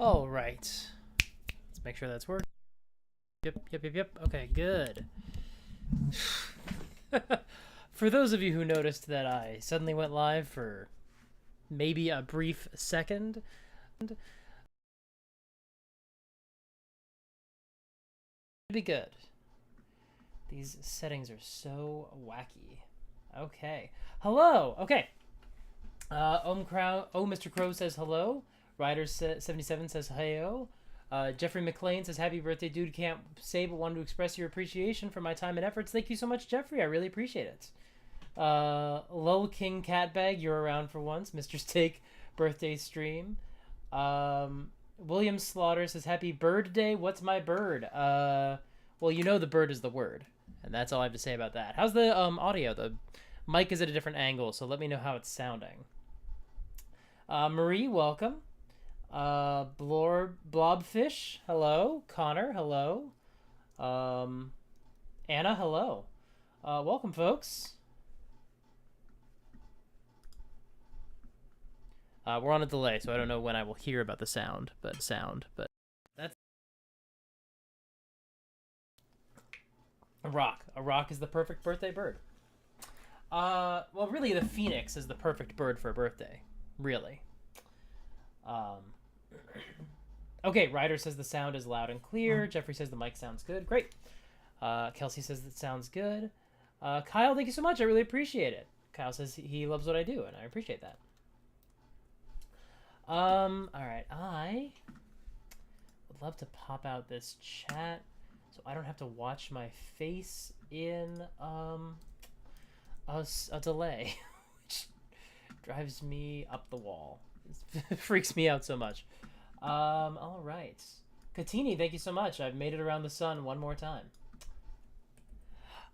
All right. Let's make sure that's working. Yep. Okay, good. For those of you who noticed that I suddenly went live for maybe a brief second, it'd be good. These settings are so wacky. Okay. Hello. Okay. Mr. Crow says hello. Ryder77 says heyo. Jeffrey McLean says happy birthday, dude. Can't say but wanted to express your appreciation for my time and efforts. Thank you so much, Jeffrey. I really appreciate it. Lol King Catbag, you're around for once. Mr. Steak birthday stream. William Slaughter says happy bird day. What's my bird? Well, you know the bird is the word, and that's all I have to say about that. How's the audio? The mic is at a different angle, so let me know how it's sounding. Marie, welcome. Blobfish, hello. Connor, hello. Anna, hello. Welcome, folks. We're on a delay, so I don't know when I will hear about the sound, but that's a rock. A rock is the perfect birthday bird. Well, really, the phoenix is the perfect bird for a birthday. Really. Okay, Ryder says the sound is loud and clear. Jeffrey says the mic sounds good. Great. Kelsey says it sounds good. Kyle, thank you so much. I really appreciate it. Kyle says he loves what I do, and I appreciate that. All right. I would love to pop out this chat so I don't have to watch my face in a delay, which drives me up the wall. It freaks me out so much. All right. Katini, thank you so much. I've made it around the sun one more time.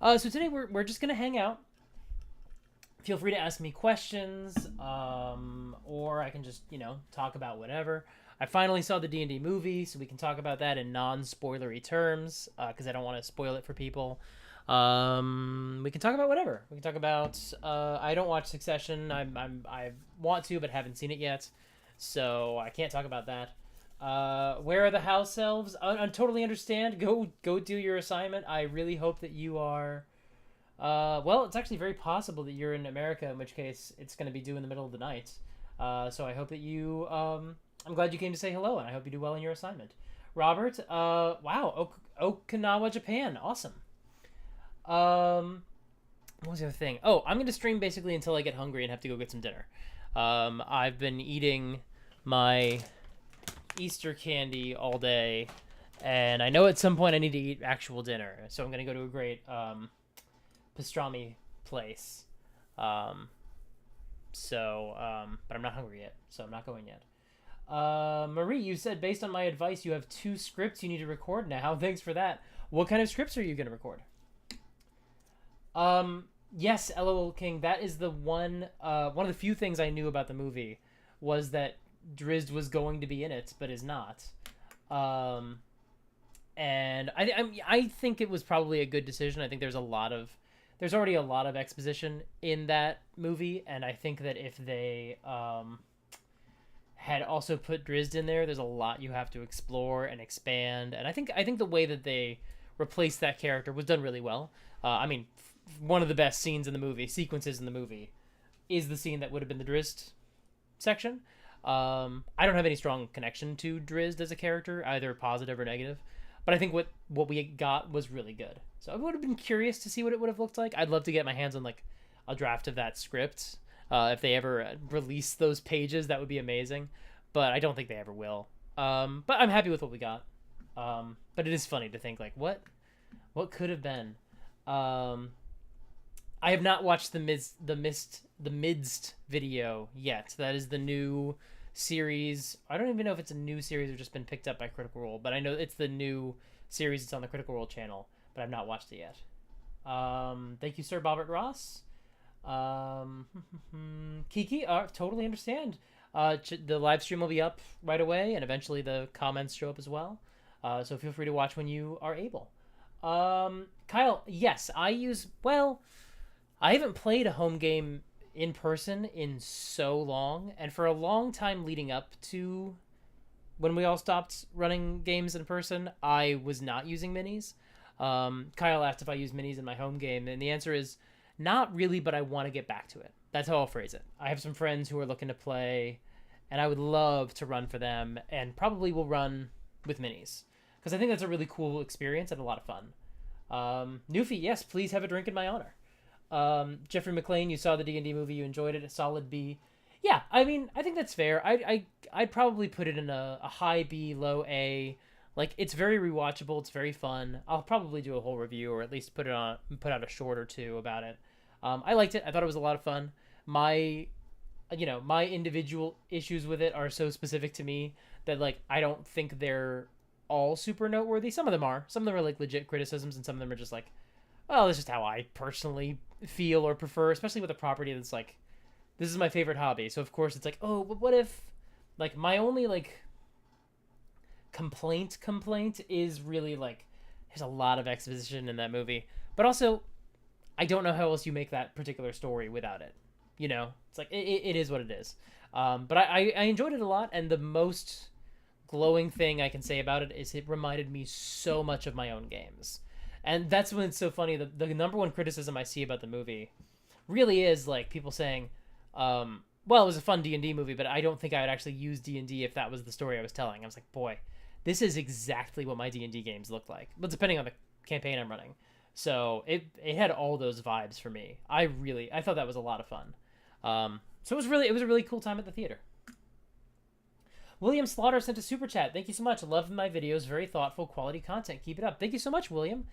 So today we're just gonna hang out. Feel free to ask me questions, or I can just, talk about whatever. I finally saw the D&D movie, so we can talk about that in non-spoilery terms, because I don't want to spoil it for people. We can talk about whatever. We can talk about. I don't watch Succession. I want to, but haven't seen it yet, so I can't talk about that. Where are the house elves? I totally understand. Go do your assignment. I really hope that you are. Well, it's actually very possible that you're in America, in which case it's going to be due in the middle of the night. So I hope that you. I'm glad you came to say hello, and I hope you do well in your assignment. Robert, wow, Okinawa, Japan, awesome. What was the other thing? Oh, I'm going to stream basically until I get hungry and have to go get some dinner. I've been eating my Easter candy all day, and I know at some point I need to eat actual dinner, so I'm going to go to a great pastrami place. But I'm not hungry yet, so I'm not going yet. Marie, you said based on my advice, you have 2 scripts you need to record now. Thanks for that. What kind of scripts are you going to record? Yes, LOL King. That is the one of the few things I knew about the movie was that Drizzt was going to be in it, but is not. And I think it was probably a good decision. I think there's already a lot of exposition in that movie, and I think that if they had also put Drizzt in there, there's a lot you have to explore and expand. And I think the way that they replaced that character was done really well. One of the best sequences in the movie, is the scene that would have been the Drizzt section. I don't have any strong connection to Drizzt as a character, either positive or negative, but I think what we got was really good. So I would have been curious to see what it would have looked like. I'd love to get my hands on like a draft of that script. If they ever release those pages, that would be amazing. But I don't think they ever will. But I'm happy with what we got. But it is funny to think like what could have been. I have not watched the Midst video yet. That is the new series. I don't even know if it's a new series or just been picked up by Critical Role, but I know it's the new series. It's on the Critical Role channel, but I've not watched it yet. Thank you, Sir Bobbert Ross. Kiki, totally understand. The live stream will be up right away, and eventually the comments show up as well. So feel free to watch when you are able. Kyle, yes, I haven't played a home game in person in so long, and for a long time leading up to when we all stopped running games in person, I was not using minis. Kyle asked if I use minis in my home game, and the answer is not really, but I want to get back to it. That's how I'll phrase it. I have some friends who are looking to play, and I would love to run for them, and probably will run with minis because I think that's a really cool experience and a lot of fun. Newfie, yes, please have a drink in my honor. Jeffrey McLean, you saw the D&D movie, you enjoyed it, a solid B. Yeah, I mean, I think that's fair. I'd probably put it in a high B, low A. Like, it's very rewatchable. It's very fun. I'll probably do a whole review, or at least put out a short or two about it. I liked it. I thought it was a lot of fun. My individual issues with it are so specific to me that, like, I don't think they're all super noteworthy. Some of them are. Some of them are, like, legit criticisms, and some of them are just like, well, it's just how I personally feel or prefer, especially with a property that's like, this is my favorite hobby. So of course it's like, oh, but what if, like, my only like complaint is really like, there's a lot of exposition in that movie, but also I don't know how else you make that particular story without it. You know, it's like it is what it is. But I enjoyed it a lot, and the most glowing thing I can say about it is it reminded me so much of my own games. And that's when it's so funny. The number one criticism I see about the movie really is like people saying, well, it was a fun D&D movie, but I don't think I would actually use D&D if that was the story I was telling. I was like, boy, this is exactly what my D&D games look like. But depending on the campaign I'm running. So it had all those vibes for me. I thought that was a lot of fun. So it was a really cool time at the theater. William Slaughter sent a super chat. Thank you so much. Love my videos. Very thoughtful, quality content. Keep it up. Thank you so much, William.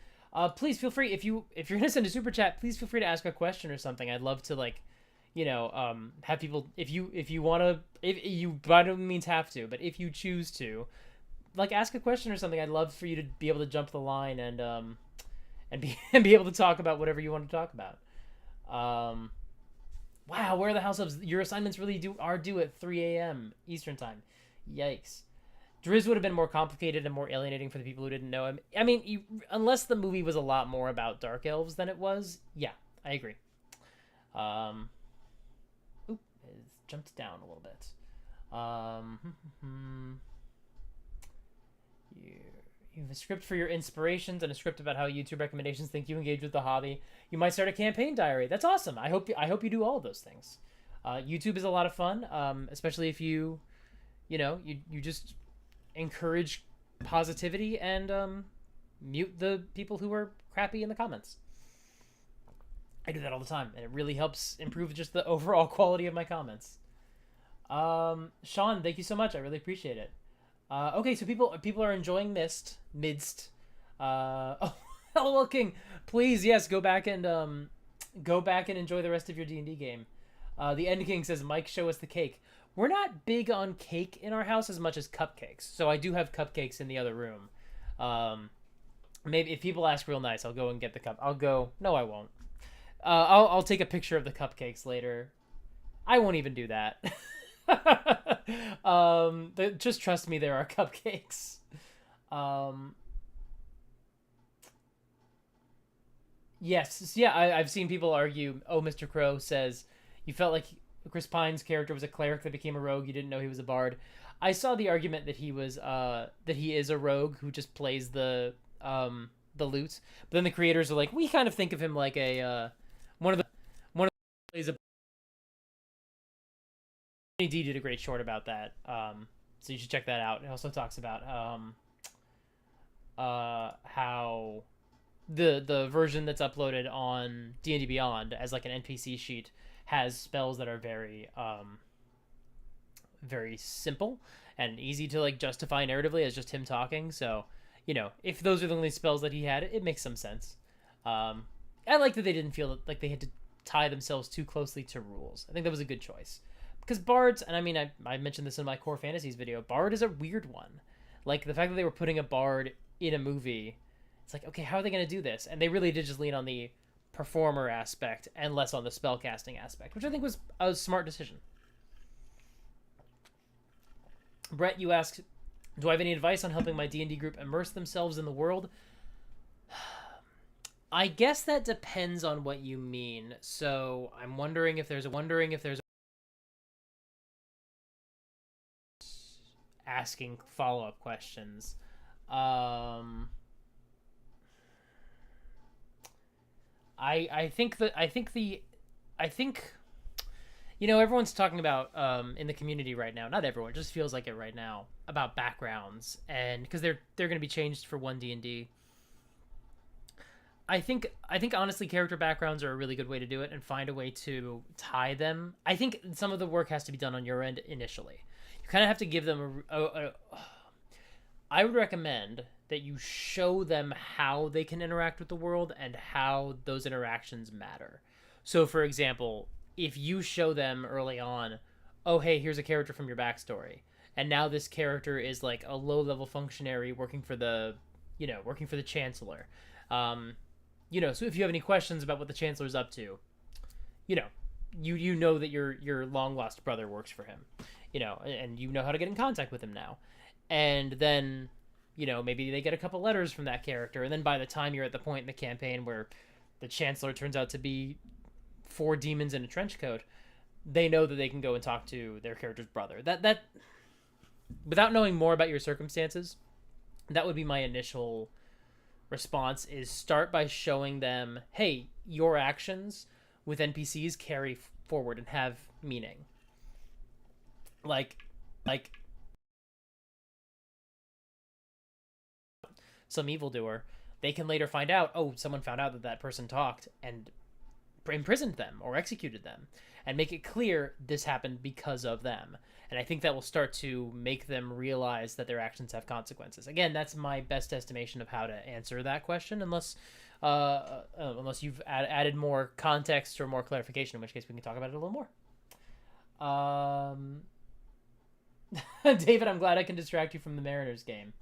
Please feel free, if you're gonna send a super chat, please feel free to ask a question or something. I'd love to, like, have people, if you want to, if you by no means have to, but if you choose to, like, ask a question or something. I'd love for you to be able to jump the line and be able to talk about whatever you want to talk about. Wow, where are the house elves? Your assignments really are due at 3 a.m. Eastern time. Yikes. Driz would have been more complicated and more alienating for the people who didn't know him. I mean, unless the movie was a lot more about dark elves than it was, yeah, I agree. Oop, it jumped down a little bit. You have a script for your inspirations and a script about how YouTube recommendations think you engage with the hobby. You might start a campaign diary. That's awesome. I hope you do all of those things. YouTube is a lot of fun, especially if you just encourage positivity and mute the people who are crappy in the comments. I do that all the time, and it really helps improve just the overall quality of my comments. Sean, thank you so much. I really appreciate it. Okay, so people are enjoying Midst. Oh, LOL King, please, yes, go back and enjoy the rest of your D&D game. The End King says, Mike, show us the cake. We're not big on cake in our house as much as cupcakes. So I do have cupcakes in the other room. Maybe if people ask real nice, I'll go and get the cup. No, I won't. I'll take a picture of the cupcakes later. I won't even do that. Just trust me, there are cupcakes. Yes, yeah, I've seen people argue. Oh, Mr. Crow says you felt like Chris Pine's character was a cleric that became a rogue. You didn't know he was a bard. I saw the argument that he was that he is a rogue who just plays the lute. But then the creators are like, we kind of think of him like a one of the plays a. D did a great short about that. So you should check that out. It also talks about how the version that's uploaded on D&D Beyond as like an NPC sheet has spells that are very very simple and easy to like justify narratively as just him talking. So, if those are the only spells that he had, it makes some sense. I like that they didn't feel like they had to tie themselves too closely to rules. I think that was a good choice. Because bards, and I mean, I mentioned this in my Core Fantasies video, bard is a weird one. Like, the fact that they were putting a bard in a movie, it's like, okay, how are they going to do this? And they really did just lean on the performer aspect and less on the spellcasting aspect, which I think was a smart decision. Brett, you asked, do I have any advice on helping my D&D group immerse themselves in the world? I guess that depends on what you mean. So I'm wondering if there's asking follow-up questions. Um, I think that I think everyone's talking about in the community right now. Not everyone, it just feels like it right now about backgrounds, and because they're going to be changed for 1D&D. I think honestly, character backgrounds are a really good way to do it and find a way to tie them. I think some of the work has to be done on your end initially. You kind of have to give them I would recommend that you show them how they can interact with the world and how those interactions matter. So, for example, if you show them early on, oh, hey, here's a character from your backstory, and now this character is like a low-level functionary working for the chancellor. Um, so if you have any questions about what the chancellor's up to, you know, you know that your long lost brother works for him, and you know how to get in contact with him now, and then maybe they get a couple letters from that character, and then by the time you're at the point in the campaign where the chancellor turns out to be four demons in a trench coat, they know that they can go and talk to their character's brother. That without knowing more about your circumstances, that would be my initial response, is start by showing them, hey, your actions with NPCs carry forward and have meaning. Like some evildoer, they can later find out, oh, someone found out that person talked and imprisoned them or executed them, and make it clear this happened because of them. And I think that will start to make them realize that their actions have consequences. Again, that's my best estimation of how to answer that question, unless you've added more context or more clarification, in which case we can talk about it a little more. David, I'm glad I can distract you from the Mariners game.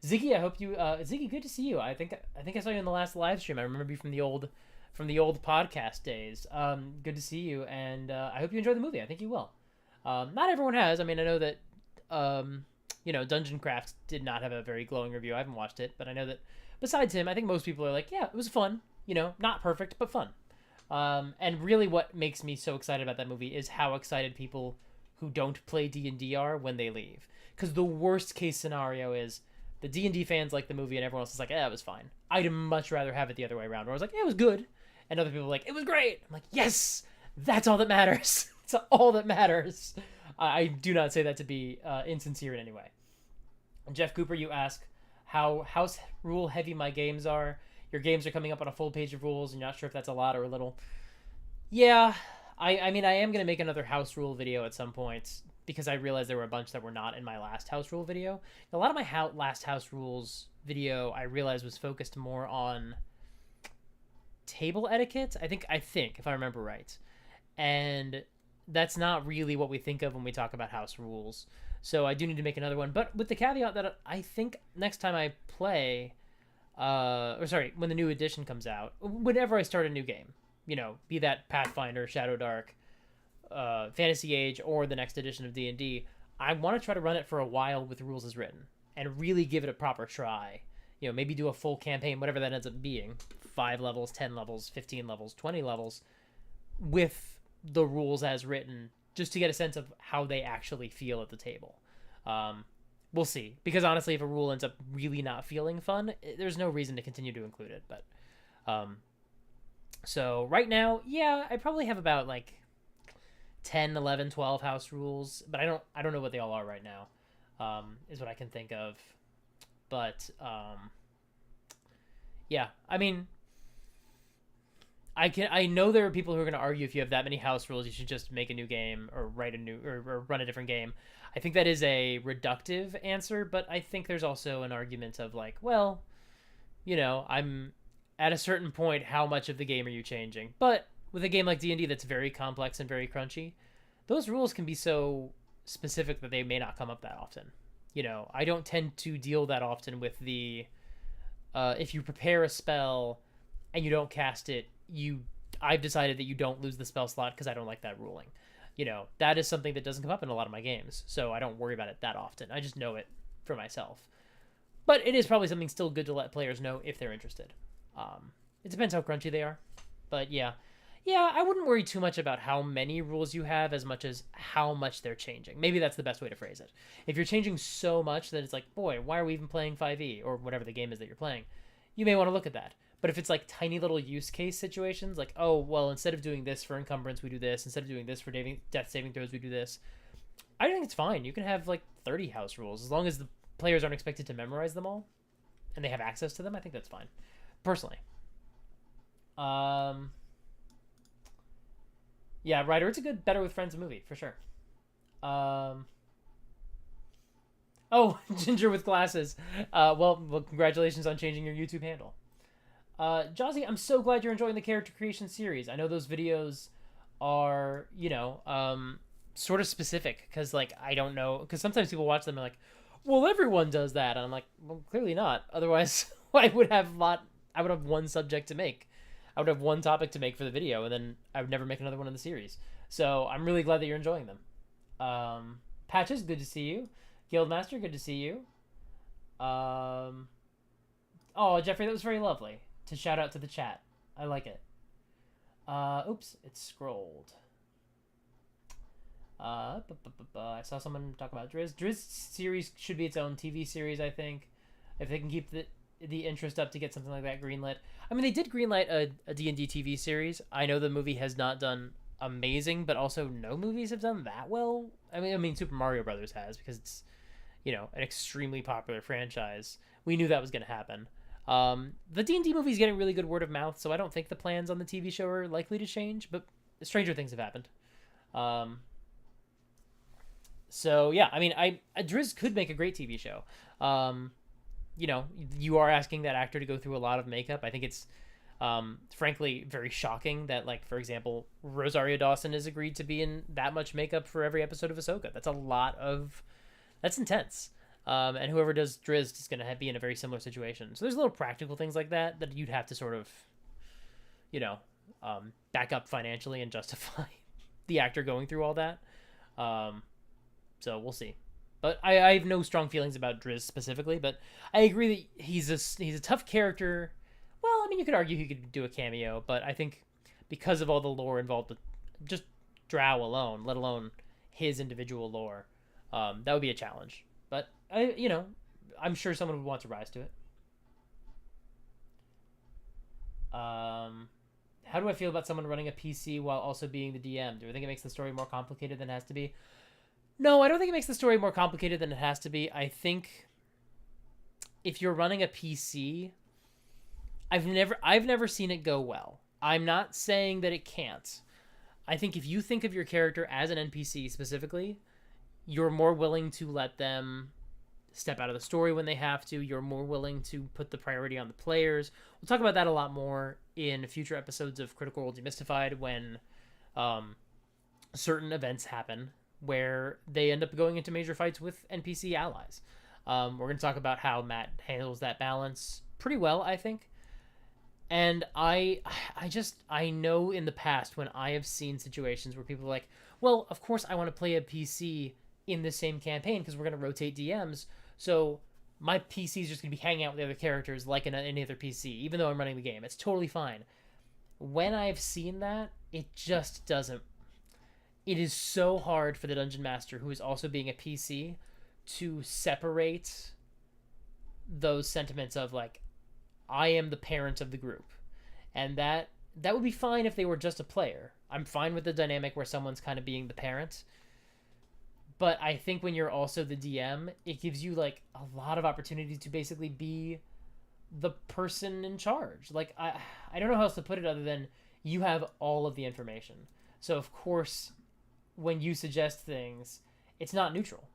Ziggy, I hope you Ziggy, good to see you. I think I saw you in the last live stream. I remember you from the old podcast days. Good to see you, and I hope you enjoy the movie. I think you will. Not everyone has. I mean, I know that Dungeon Craft did not have a very glowing review. I haven't watched it, but I know that besides him, I think most people are like, yeah, it was fun. Not perfect, but fun. And really what makes me so excited about that movie is how excited people who don't play D&D are when they leave. Because the worst case scenario is the D&D fans like the movie and everyone else is like, it was fine. I'd much rather have it the other way around, where I was like, it was good. And other people are like, it was great. I'm like, yes, that's all that matters. It's all that matters. I do not say that to be insincere in any way. Jeff Cooper, you ask how house rule heavy my games are. Your games are coming up on a full page of rules, and you're not sure if that's a lot or a little. Yeah, I mean, I am going to make another house rule video at some point, because I realized there were a bunch that were not in my last house rule video. A lot of my last house rules video, I realized, was focused more on table etiquette, I think, if I remember right. And that's not really what we think of when we talk about house rules. So I do need to make another one, but with the caveat that I think next time I play, when the new edition comes out, whenever I start a new game, be that Pathfinder, Shadow Dark, Fantasy Age, or the next edition of D&D, I want to try to run it for a while with rules as written and really give it a proper try. Maybe do a full campaign, whatever that ends up being, 5 levels, 10 levels, 15 levels, 20 levels, with the rules as written, just to get a sense of how they actually feel at the table. We'll see, because honestly, if a rule ends up really not feeling fun, there's no reason to continue to include it. But so right now, yeah, I probably have about like 10, 11, 12 house rules, but I don't know what they all are right now, is what I can think of. But yeah, I mean, I know there are people who are going to argue if you have that many house rules, you should just make a new game or write a new or run a different game. I think that is a reductive answer, but I think there's also an argument of like, well, I'm at a certain point, how much of the game are you changing? But with a game like D&D that's very complex and very crunchy, those rules can be so specific that they may not come up that often. I don't tend to deal that often with the if you prepare a spell and you don't cast it, I've decided that you don't lose the spell slot because I don't like that ruling. That is something that doesn't come up in a lot of my games, so I don't worry about it that often. I just know it for myself. But it is probably something still good to let players know if they're interested. It depends how crunchy they are. But yeah, Yeah, I wouldn't worry too much about how many rules you have as much as how much they're changing. Maybe that's the best way to phrase it. If you're changing so much that it's like, boy, why are we even playing 5e or whatever the game is that you're playing? You may want to look at that. But if it's like tiny little use case situations, like, oh, well, instead of doing this for encumbrance, we do this. Instead of doing this for death saving throws, we do this. I think it's fine. You can have like 30 house rules as long as the players aren't expected to memorize them all and they have access to them. I think that's fine, personally. Um, yeah, Ryder, it's a good Better with Friends movie for sure. Um, oh, Ginger with glasses. Well, congratulations on changing your YouTube handle. Jozzy, I'm so glad you're enjoying the character creation series. I know those videos are, sort of specific because, like, I don't know. Because sometimes people watch them and, like, well, everyone does that. And I'm like, well, clearly not. Otherwise, I would have one subject to make. I would have one topic to make for the video, and then I would never make another one in the series. So I'm really glad that you're enjoying them. Patches, good to see you. Guildmaster, good to see you. Oh, Jeffrey, that was very lovely to shout out to the chat. I like it. Oops, it scrolled. I saw someone talk about Driz. Driz series should be its own TV series, I think. If they can keep the interest up to get something like that greenlit. I mean, they did greenlight a D&D TV series. I know the movie has not done amazing, but also no movies have done that well. I mean, Super Mario Brothers has because it's, an extremely popular franchise. We knew that was going to happen. The D&D movie is getting really good word of mouth, so I don't think the plans on the TV show are likely to change, but stranger things have happened. So yeah, I mean, Driz could make a great TV show. You are asking that actor to go through a lot of makeup. I think it's, frankly, very shocking that, like, for example, Rosario Dawson has agreed to be in that much makeup for every episode of Ahsoka. That's intense. And whoever does Driz is going to be in a very similar situation. So there's little practical things like that you'd have to sort of, back up financially and justify the actor going through all that. So we'll see. But I have no strong feelings about Driz specifically, but I agree that he's a tough character. Well, I mean, you could argue he could do a cameo, but I think because of all the lore involved with just Drow alone, let alone his individual lore, that would be a challenge. But I'm sure someone would want to rise to it. How do I feel about someone running a PC while also being the DM? Do I think it makes the story more complicated than it has to be? No, I don't think it makes the story more complicated than it has to be. I think if you're running a PC, I've never seen it go well. I'm not saying that it can't. I think if you think of your character as an NPC specifically, you're more willing to let them step out of the story when they have to. You're more willing to put the priority on the players. We'll talk about that a lot more in future episodes of Critical Role Demystified when certain events happen where they end up going into major fights with NPC allies. We're going to talk about how Matt handles that balance pretty well, I think. And I know in the past when I have seen situations where people are like, well, of course I want to play a PC in the same campaign because we're going to rotate DMs. So my PC is just going to be hanging out with the other characters like any other PC, even though I'm running the game. It's totally fine. When I've seen that, it just doesn't. It is so hard for the Dungeon Master, who is also being a PC, to separate those sentiments of, like, I am the parent of the group. And that would be fine if they were just a player. I'm fine with the dynamic where someone's kind of being the parent. But I think when you're also the DM, it gives you, like, a lot of opportunity to basically be the person in charge. Like, I don't know how else to put it other than you have all of the information. So, of course, when you suggest things, it's not neutral,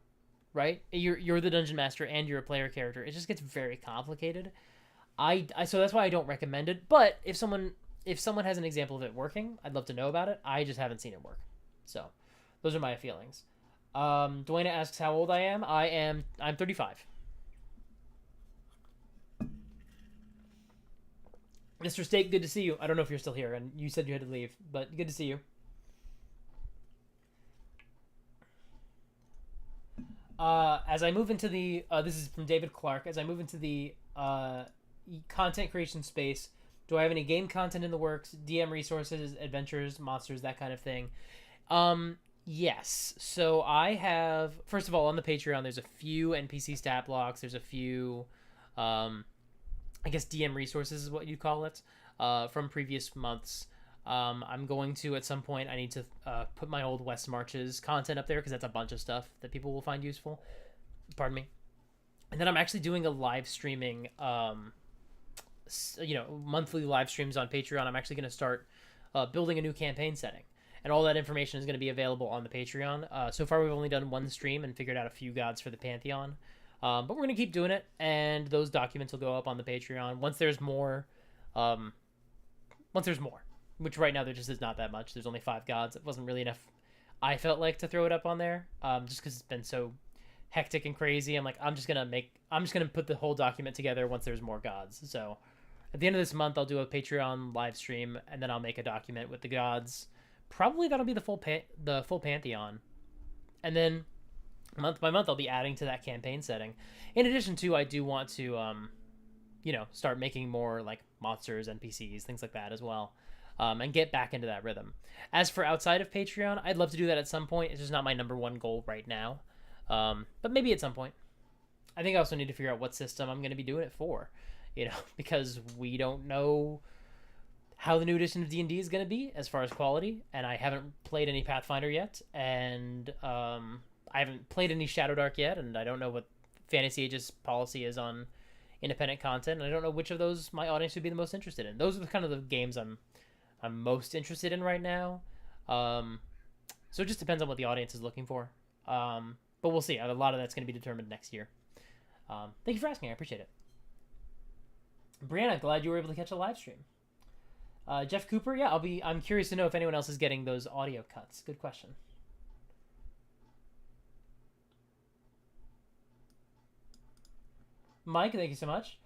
right? You're the Dungeon Master and you're a player character. It just gets very complicated. So that's why I don't recommend it. But if someone has an example of it working, I'd love to know about it. I just haven't seen it work. So those are my feelings. Dwayna asks how old I am. I'm 35. Mr. Steak, good to see you. I don't know if you're still here, and you said you had to leave, but good to see you. As I move into the this is from David Clark. As I move into the content creation space, Do I have any game content in the works? DM resources, adventures, monsters, that kind of thing. Yes. So I have, first of all, on the Patreon, there's a few NPC stat blocks. There's a few, I guess DM resources is what you call it, from previous months. I'm going to, at some point, I need to put my old West Marches content up there because that's a bunch of stuff that people will find useful. Pardon me. And then I'm actually doing a live streaming, monthly live streams on Patreon. I'm actually going to start building a new campaign setting. And all that information is going to be available on the Patreon. So far, we've only done one stream and figured out a few gods for the Pantheon. But we're going to keep doing it, and those documents will go up on the Patreon. Once there's more, which right now there just is not that much. There's only 5 gods. It wasn't really enough, I felt like, to throw it up on there, just because it's been so hectic and crazy. I'm like, I'm just going to put the whole document together once there's more gods. So at the end of this month, I'll do a Patreon live stream, and then I'll make a document with the gods. Probably that'll be the full Pantheon. And then month by month, I'll be adding to that campaign setting. In addition to, I do want to, start making more like monsters, NPCs, things like that as well, and get back into that rhythm. As for outside of Patreon, I'd love to do that at some point. It's just not my number one goal right now, but maybe at some point. I think I also need to figure out what system I'm going to be doing it for, because we don't know how the new edition of D&D is going to be as far as quality, and I haven't played any Pathfinder yet, and I haven't played any Shadowdark yet, and I don't know what Fantasy Age's policy is on independent content, and I don't know which of those my audience would be the most interested in. Those are the kind of the games I'm most interested in right now. So it just depends on what the audience is looking for. But we'll see. A lot of that's going to be determined next year. Thank you for asking. I appreciate it. Brianna, glad you were able to catch a live stream. Jeff Cooper, yeah, I'm curious to know if anyone else is getting those audio cuts. Good question. Mike, thank you so much.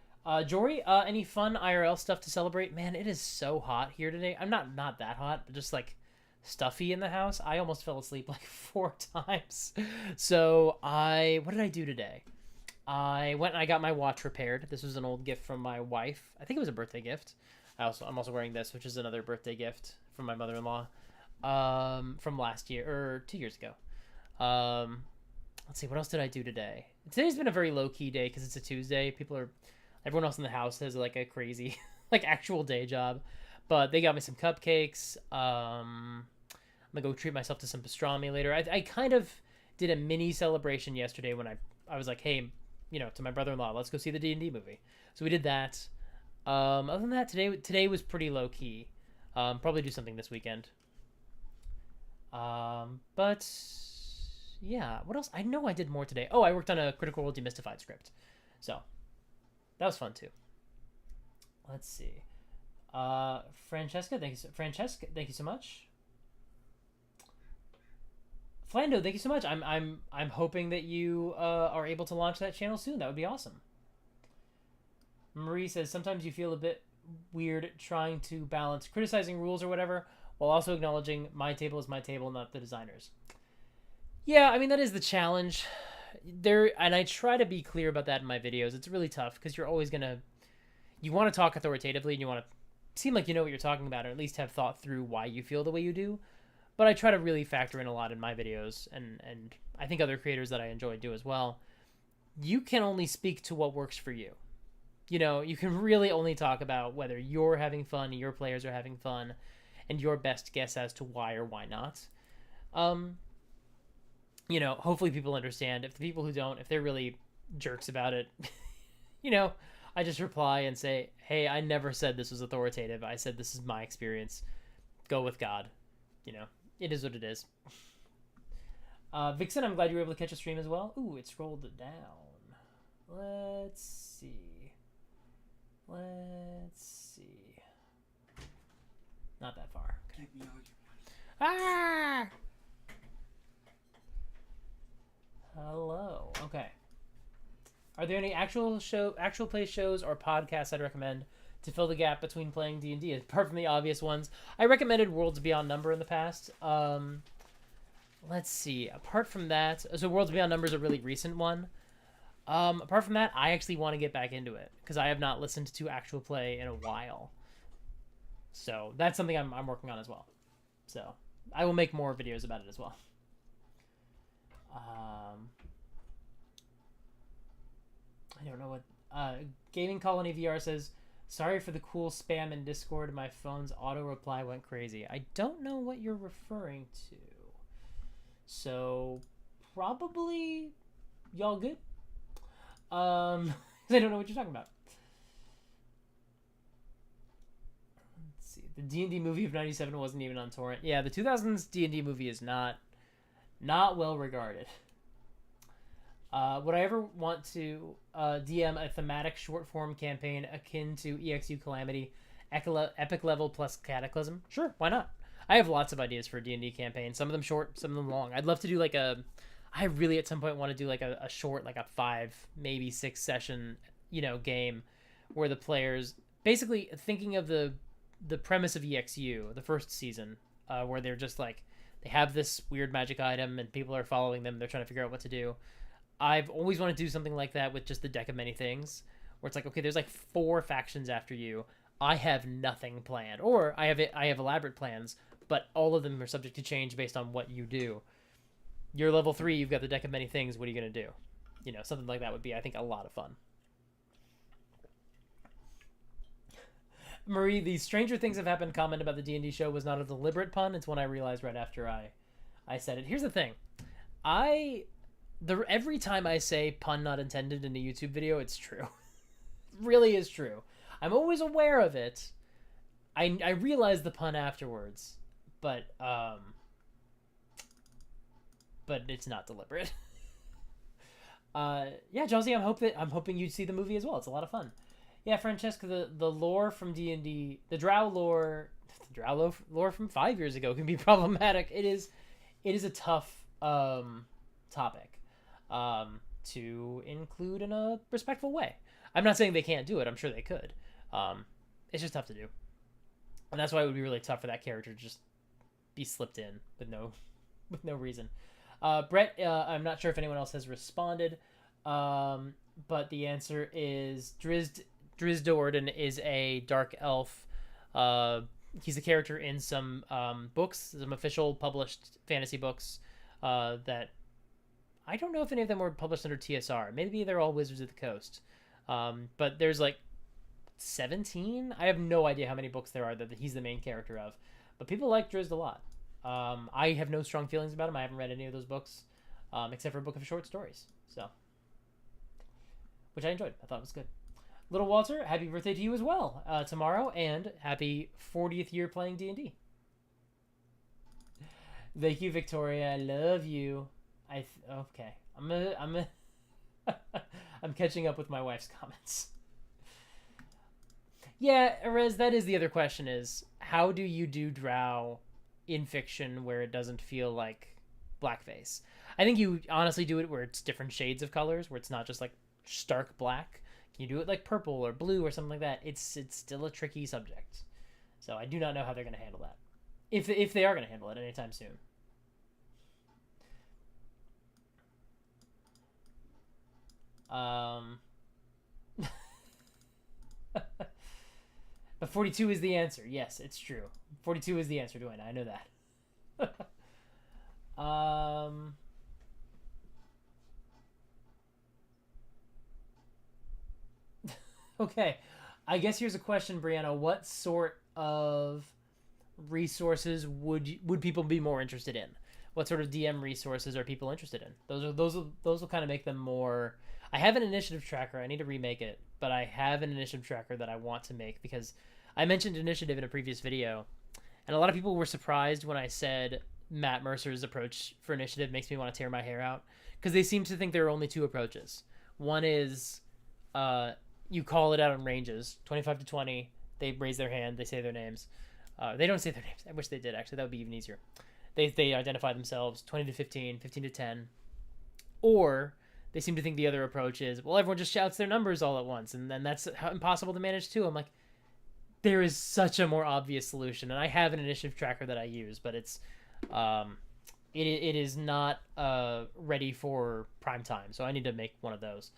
Jory, any fun IRL stuff to celebrate? Man, it is so hot here today. I'm not that hot, but just like stuffy in the house. I almost fell asleep like 4 times. So what did I do today? I went and I got my watch repaired. This was an old gift from my wife. I think it was a birthday gift. I'm also wearing this, which is another birthday gift from my mother-in-law, from last year or 2 years ago. Let's see, what else did I do today? Today's been a very low-key day because it's a Tuesday. Everyone else in the house has like a crazy, like actual day job, but they got me some cupcakes. I'm gonna go treat myself to some pastrami later. I kind of did a mini celebration yesterday when I was like, hey, to my brother-in-law, let's go see the D&D movie. So we did that. Other than that, today was pretty low key. Probably do something this weekend. But yeah, what else? I know I did more today. Oh, I worked on a Critical Role Demystified script, so that was fun too. Let's see. Francesca, thank you so much. Flando, thank you so much. I'm hoping that you are able to launch that channel soon. That would be awesome. Marie says, sometimes you feel a bit weird trying to balance criticizing rules or whatever while also acknowledging my table is my table, not the designer's. Yeah, I mean, that is the challenge. And I try to be clear about that in my videos. It's really tough because you're always you want to talk authoritatively and you want to seem like you know what you're talking about, or at least have thought through why you feel the way you do. But I try to really factor in a lot in my videos, and I think other creators that I enjoy do as well. You can only speak to what works for you. You can really only talk about whether you're having fun, your players are having fun, and your best guess as to why or why not. Hopefully people understand. If the people who don't, if they're really jerks about it, I just reply and say, hey, I never said this was authoritative. I said this is my experience. Go with God. It is what it is. Vixen, I'm glad you were able to catch a stream as well. Ooh, it scrolled down. Let's see. Not that far. Ah! Hello. Okay. Are there any actual play shows or podcasts I'd recommend to fill the gap between playing D&D, apart from the obvious ones? I recommended Worlds Beyond Number in the past. Let's see. Apart from that, so Worlds Beyond Number is a really recent one. Apart from that, I actually want to get back into it because I have not listened to actual play in a while. So that's something I'm working on as well. So I will make more videos about it as well. I don't know what Gaming Colony VR says. Sorry for the cool spam in Discord. My phone's auto reply went crazy. I don't know what you're referring to. So probably y'all good. I don't know what you're talking about. Let's see. The D&D movie of '97 wasn't even on torrent. Yeah, the 2000s D&D movie is not well regarded. Would I ever want to DM a thematic short-form campaign akin to EXU Calamity, Epic Level plus Cataclysm? Sure, why not? I have lots of ideas for a D&D campaign. Some of them short, some of them long. I'd love to do like a... I really at some point want to do like a short, like a 5, maybe 6 session, game where the players... Basically, thinking of the premise of EXU, the first season, where they're just like... They have this weird magic item and people are following them. They're trying to figure out what to do. I've always wanted to do something like that with just the deck of many things, where it's like, okay, there's like 4 factions after you. I have nothing planned, or I have elaborate plans, but all of them are subject to change based on what you do. You're level 3, you've got the deck of many things. What are you gonna do? Something like that would be, I think, a lot of fun. Marie, the Stranger Things Have Happened comment about the D&D show was not a deliberate pun. It's one I realized right after I said it. Here's the thing, every time I say pun not intended in a YouTube video, it's true. It really is true. I'm always aware of it. I realize the pun afterwards, but it's not deliberate. Yeah, Josie, I'm hoping you see the movie as well. It's a lot of fun. Yeah, Francesca, the lore from D&D, the Drow lore from 5 years ago can be problematic. It is a tough topic to include in a respectful way. I'm not saying they can't do it. I'm sure they could. It's just tough to do. And that's why it would be really tough for that character to just be slipped in with no reason. Brett, I'm not sure if anyone else has responded, but the answer is Drizzt is a dark elf. He's a character in some books, some official published fantasy books that I don't know if any of them were published under TSR. Maybe they're all Wizards of the Coast. But there's like 17? I have no idea how many books there are that he's the main character of. But people like Drizzt a lot. I have no strong feelings about him. I haven't read any of those books, except for a book of short stories. Which I enjoyed. I thought it was good. Little Walter, happy birthday to you as well tomorrow, and happy 40th year playing D&D. Thank you, Victoria. I love you. Okay. I'm catching up with my wife's comments. Yeah, Erez, that is the other question, is how do you do Drow in fiction where it doesn't feel like blackface? I think you honestly do it where it's different shades of colors, where it's not just like stark black. Can you do it like purple or blue or something like that? It's still a tricky subject. So I do not know how they're going to handle that. If they are going to handle it anytime soon. But 42 is the answer. Yes, it's true. 42 is the answer, Dwayne. I know that. Okay. I guess here's a question, Brianna. What sort of resources would people be more interested in? What sort of DM resources are people interested in? Those will kind of make them more. I have an initiative tracker. I need to remake it, but I have an initiative tracker that I want to make because I mentioned initiative in a previous video, and a lot of people were surprised when I said Matt Mercer's approach for initiative makes me want to tear my hair out, because they seem to think there are only 2 approaches. One is you call it out in ranges, 25 to 20. They raise their hand. They say their names. They don't say their names. I wish they did, actually. That would be even easier. They identify themselves, 20 to 15, 15 to 10. Or they seem to think the other approach is, well, everyone just shouts their numbers all at once, and then that's impossible to manage too. I'm like, there is such a more obvious solution, and I have an initiative tracker that I use, but it is not ready for prime time, so I need to make one of those.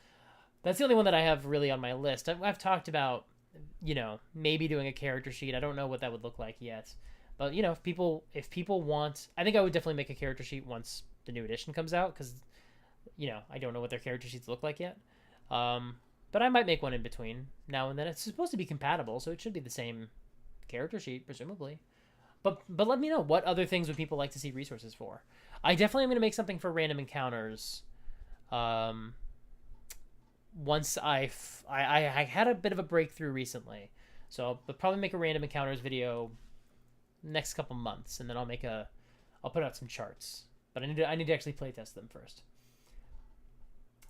That's the only one that I have really on my list. I've talked about maybe doing a character sheet. I don't know what that would look like yet. But, if people want, I think I would definitely make a character sheet once the new edition comes out, because, I don't know what their character sheets look like yet. But I might make one in between now and then. It's supposed to be compatible, so it should be the same character sheet, presumably. But let me know, what other things would people like to see resources for? I definitely am going to make something for random encounters. Once I had a bit of a breakthrough recently, so I'll probably make a random encounters video next couple months, and then I'll put out some charts. But I need to actually playtest them first.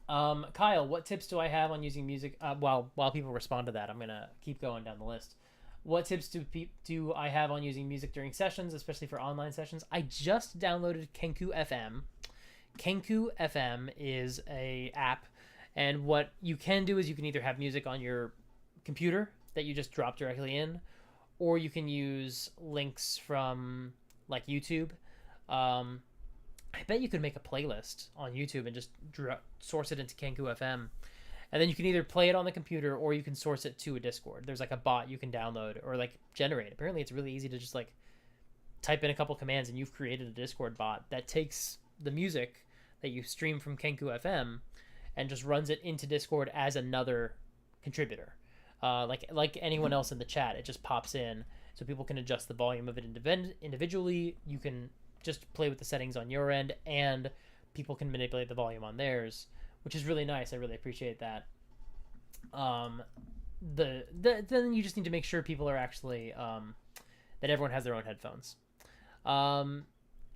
Kyle, what tips do I have on using music? While people respond to that, I'm gonna keep going down the list. What tips do I have on using music during sessions, especially for online sessions? I just downloaded Kenku FM. Kenku FM is a app, and what you can do is you can either have music on your computer that you just drop directly in, or you can use links from like YouTube. I bet you could make a playlist on YouTube and just source it into Kenku FM. And then you can either play it on the computer or you can source it to a Discord. There's like a bot you can download or like generate. Apparently it's really easy to just like type in a couple commands and you've created a Discord bot that takes the music that you stream from Kenku FM and just runs it into Discord as another contributor. Like anyone else in the chat, it just pops in so people can adjust the volume of it individually. You can just play with the settings on your end, and people can manipulate the volume on theirs, which is really nice. I really appreciate that. Then you just need to make sure people are actually that everyone has their own headphones.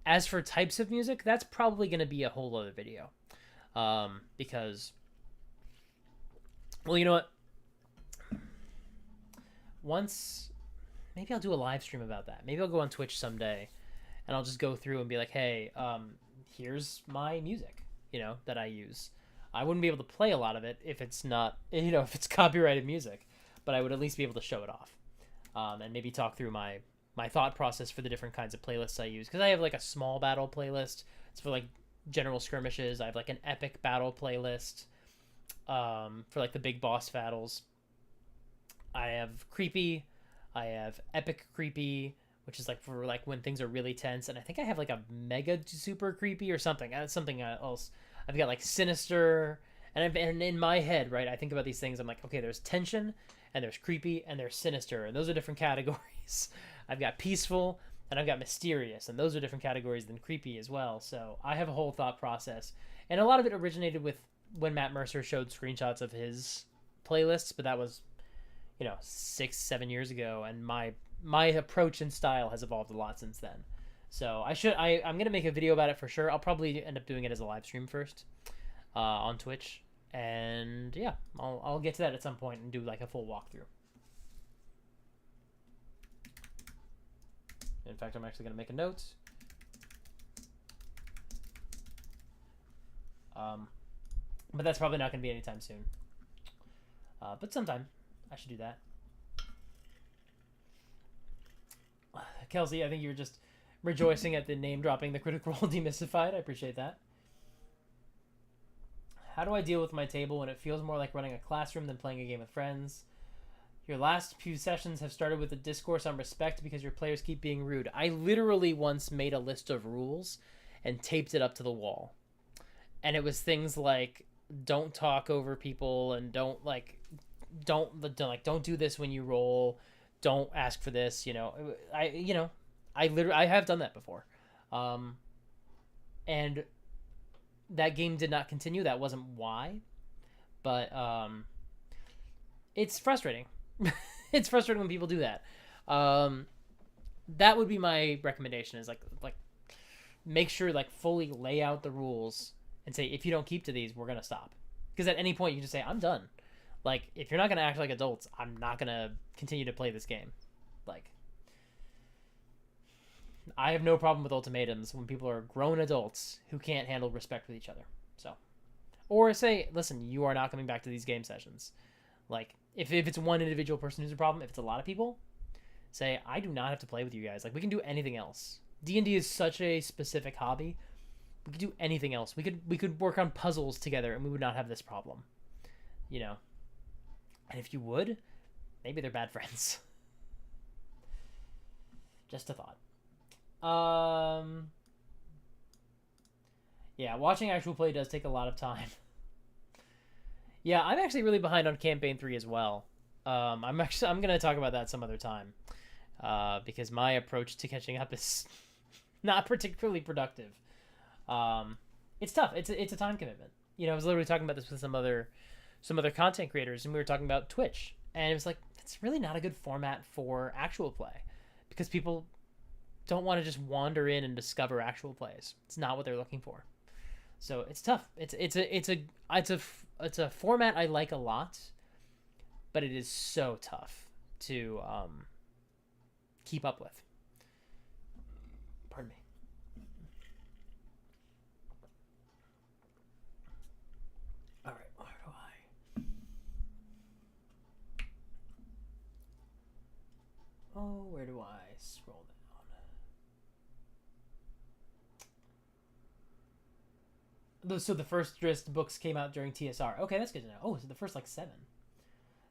As for types of music, that's probably going to be a whole other video, because, well, you know what? Maybe I'll do a live stream about that. Maybe I'll go on Twitch someday, and I'll just go through and be like, hey, here's my music, that I use. I wouldn't be able to play a lot of it if it's not, if it's copyrighted music, but I would at least be able to show it off, and maybe talk through my thought process for the different kinds of playlists I use. Because I have like a small battle playlist. It's for like general skirmishes. I have like an epic battle playlist for like the big boss battles. I have creepy. I have epic creepy, which is like for like when things are really tense. And I think I have like a mega super creepy or something. Something else. I've got like sinister. And in my head, right, I think about these things. I'm like, okay, there's tension, and there's creepy, and there's sinister. And those are different categories. I've got peaceful, and I've got mysterious. And those are different categories than creepy as well. So I have a whole thought process. And a lot of it originated with when Matt Mercer showed screenshots of his playlists. But that was, 6-7 years ago, and my approach and style has evolved a lot since then. So I'm gonna make a video about it for sure. I'll probably end up doing it as a live stream first on Twitch, and yeah, I'll get to that at some point and do like a full walkthrough. In fact, I'm actually gonna make a note. But that's probably not gonna be anytime soon. But sometime I should do that. Kelsey, I think you were just rejoicing at the name dropping the Critical Role demystified. I appreciate that. How do I deal with my table when it feels more like running a classroom than playing a game with friends? Your last few sessions have started with a discourse on respect because your players keep being rude. I literally once made a list of rules and taped it up to the wall. And it was things like, don't talk over people, and don't do this when you roll. Don't ask for this. I have done that before, and that game did not continue. That wasn't why, but it's frustrating. It's frustrating when people do that. That would be my recommendation. Is like make sure fully lay out the rules and say, if you don't keep to these, we're gonna stop. Because at any point you just say, I'm done. If you're not gonna act like adults, I'm not gonna continue to play this game. I have no problem with ultimatums when people are grown adults who can't handle respect with each other. Or say, listen, you are not coming back to these game sessions. If it's one individual person who's a problem, if it's a lot of people, say, I do not have to play with you guys. We can do anything else. D&D is such a specific hobby. We could do anything else. We could work on puzzles together and we would not have this problem. And if you would, Maybe they're bad friends. Just a thought. Yeah, watching actual play does take a lot of time. Yeah, I'm actually really behind on campaign 3 as well. I'm gonna talk about that some other time, because my approach to catching up is not particularly productive. It's tough. It's a time commitment. You know, I was literally talking about this with some other content creators, and we were talking about Twitch, and it was like, it's really not a good format for actual play, because people don't want to just wander in and discover actual plays. It's not what they're looking for. So it's tough. It's a format I like a lot, but it is so tough to keep up with. Pardon me. All right, where do I? Oh, where do I scroll down? So the first Drizzt books came out during TSR. Okay, that's good to know. Oh, so the first like 7.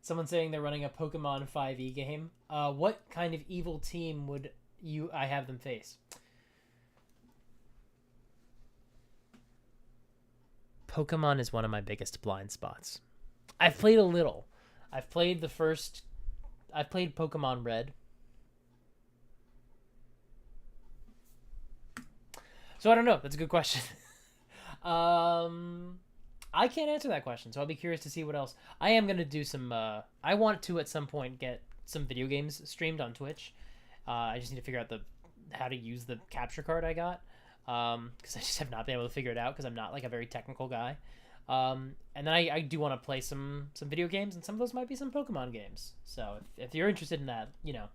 Someone saying they're running a Pokemon 5e game. What kind of evil team would I have them face? Pokemon is one of my biggest blind spots. I've played a little. I've played Pokemon Red. So I don't know. That's a good question. I can't answer that question, so I'll be curious to see what else. I am going to do some... I want to, at some point, get some video games streamed on Twitch. I just need to figure out how to use the capture card I got, because I just have not been able to figure it out, because I'm not, like, a very technical guy. And then I do want to play some video games, and some of those might be some Pokemon games. So if you're interested in that, you know,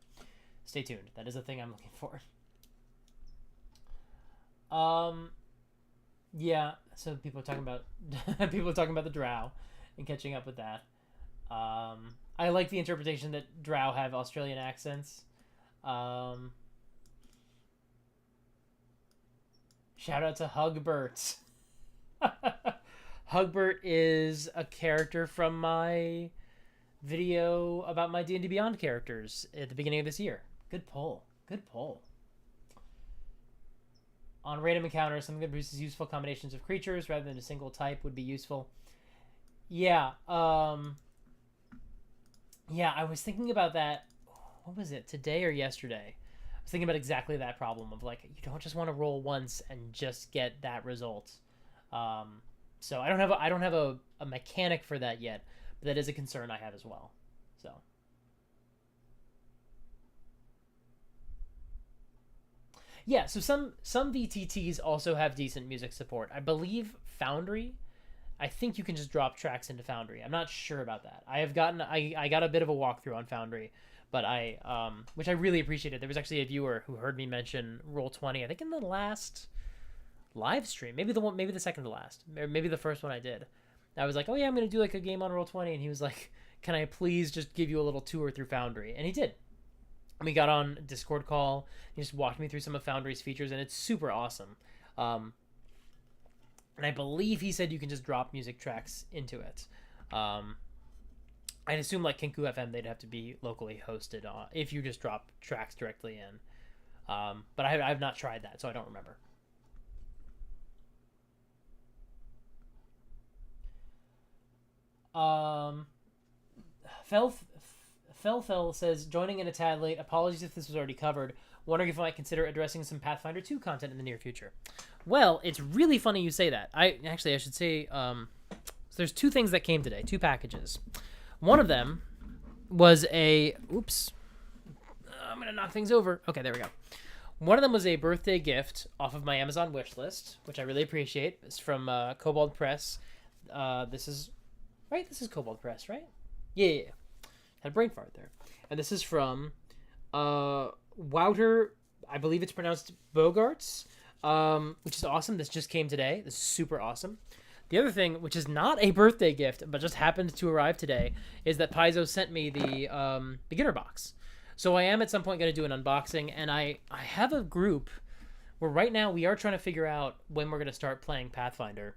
stay tuned. That is a thing I'm looking for. Yeah, so people are talking about the Drow and catching up with that. I like the interpretation that Drow have Australian accents. Shout out to Hugbert. Hugbert is a character from my video about my D&D Beyond characters at the beginning of this year. Good poll. Good poll. On random encounters, something that produces useful combinations of creatures rather than a single type would be useful. Yeah, yeah, I was thinking about that. What was it, today or yesterday? I was thinking about exactly that problem of, like, you don't just want to roll once and just get that result. So I don't have a mechanic for that yet, but that is a concern I have as well. So. Yeah, so some VTTs also have decent music support. I believe Foundry, I think you can just drop tracks into Foundry. I'm not sure about that. I got a bit of a walkthrough on Foundry, but which I really appreciated. There was actually a viewer who heard me mention Roll20, I think in the last live stream, maybe the second to last, or maybe the first one I did. I was like, oh yeah, I'm gonna do like a game on Roll20, and he was like, can I please just give you a little tour through Foundry? And he did. We got on a Discord call. He just walked me through some of Foundry's features, and it's super awesome. And I believe he said you can just drop music tracks into it. I'd assume like Kinku FM, they'd have to be locally hosted if you just drop tracks directly in. But I've not tried that, so I don't remember. Fel says, joining in a tad late. Apologies if this was already covered. Wondering if I might consider addressing some Pathfinder 2 content in the near future. Well, it's really funny you say that. I should say, so there's 2 things that came today, 2 packages. One of them was oops. I'm going to knock things over. Okay, there we go. One of them was a birthday gift off of my Amazon wish list, which I really appreciate. It's from Kobold Press. This is Kobold Press, right? Yeah. Had a brain fart there. And this is from Wouter, I believe it's pronounced Bogarts, which is awesome. This just came today. This is super awesome. The other thing, which is not a birthday gift, but just happened to arrive today, is that Paizo sent me the beginner box. So I am at some point going to do an unboxing, and I have a group where right now we are trying to figure out when we're going to start playing Pathfinder,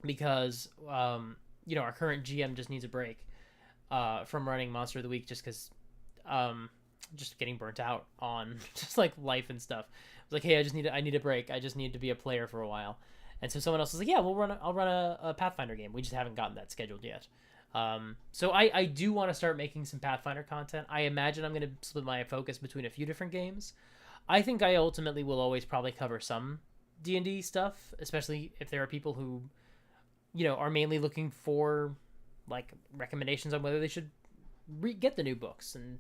because our current GM just needs a break. from running Monster of the Week just because just getting burnt out on just like life and stuff. I was like, hey, I need a break. I just need to be a player for a while. And so someone else was like, yeah, I'll run a Pathfinder game. We just haven't gotten that scheduled yet. So I do want to start making some Pathfinder content. I imagine I'm going to split my focus between a few different games. I think I ultimately will always probably cover some D&D stuff, especially if there are people who, are mainly looking for like recommendations on whether they should get the new books. And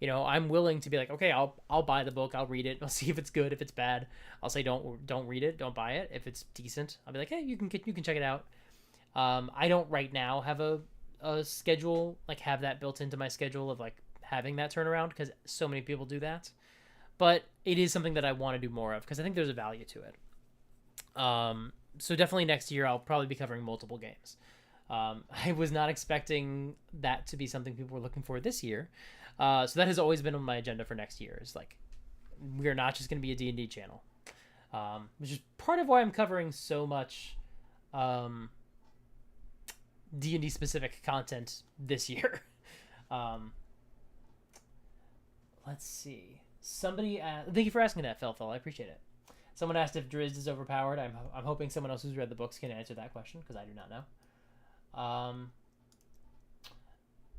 I'm willing to be like, okay, I'll buy the book, I'll read it, I'll see if it's good. If it's bad, I'll say don't read it, don't buy it. If it's decent, I'll be like, hey, you can check it out. I don't right now have a schedule, like have that built into my schedule of like having that turnaround because so many people do that. But it is something that I want to do more of because I think there's a value to it. So definitely next year I'll probably be covering multiple games. I was not expecting that to be something people were looking for this year. So that has always been on my agenda for next year. Is like we're not just going to be a D&D channel, which is part of why I'm covering so much D&D specific content this year. Let's see. Somebody thank you for asking that, Felfel. I appreciate it. Someone asked if Drizzt is overpowered. I'm hoping someone else who's read the books can answer that question because I do not know.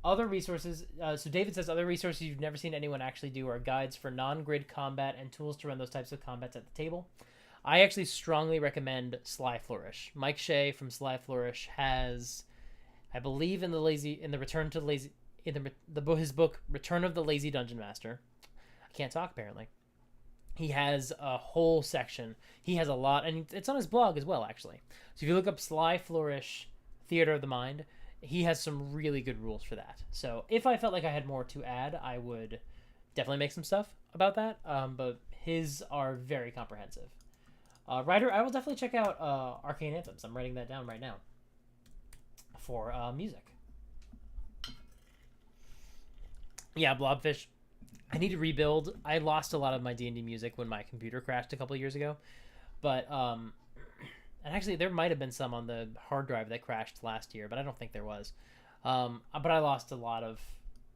Other resources. So David says other resources you've never seen anyone actually do are guides for non-grid combat and tools to run those types of combats at the table. I actually strongly recommend Sly Flourish. Mike Shea from Sly Flourish has, I believe, in his book Return of the Lazy Dungeon Master. I can't talk apparently. He has a whole section. He has a lot, and it's on his blog as well, actually. So if you look up Sly Flourish, Theater of the Mind, he has some really good rules for that. So if I felt like I had more to add, I would definitely make some stuff about that. But his are very comprehensive. Ryder, I will definitely check out Arcane Anthems. I'm writing that down right now for music. Yeah, Blobfish. I need to rebuild. I lost a lot of my D&D music when my computer crashed a couple of years ago. But, and actually there might have been some on the hard drive that crashed last year, but I don't think there was. But I lost a lot of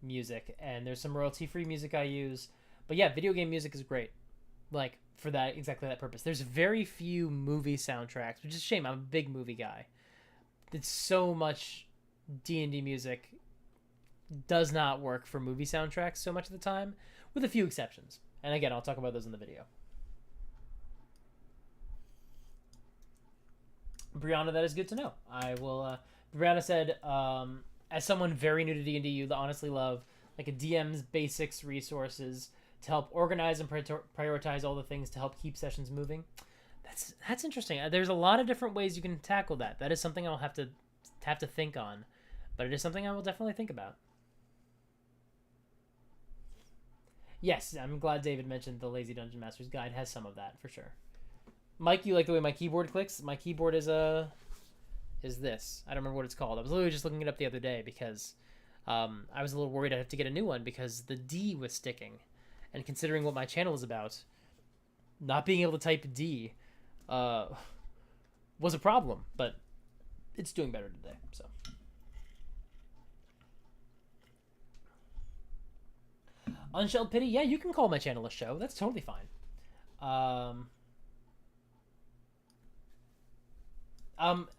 music, and there's some royalty-free music I use. But yeah, video game music is great. Like, for that, exactly that purpose. There's very few movie soundtracks, which is a shame. I'm a big movie guy. It's so much D&D music does not work for movie soundtracks so much of the time, with a few exceptions. And again, I'll talk about those in the video. Brianna, that is good to know. I will. Brianna said, as someone very new to D&D, you honestly love like a DM's basics resources to help organize and prioritize all the things to help keep sessions moving. That's interesting. There's a lot of different ways you can tackle that. That is something I'll have to think on, but it is something I will definitely think about. Yes, I'm glad David mentioned the Lazy Dungeon Master's Guide has some of that for sure. Mike, you like the way my keyboard clicks? My keyboard is this. I don't remember what it's called. I was literally just looking it up the other day because I was a little worried I'd have to get a new one because the D was sticking. And considering what my channel is about, not being able to type D was a problem, but it's doing better today, so. Unshelled Pity, yeah, you can call my channel a show. That's totally fine.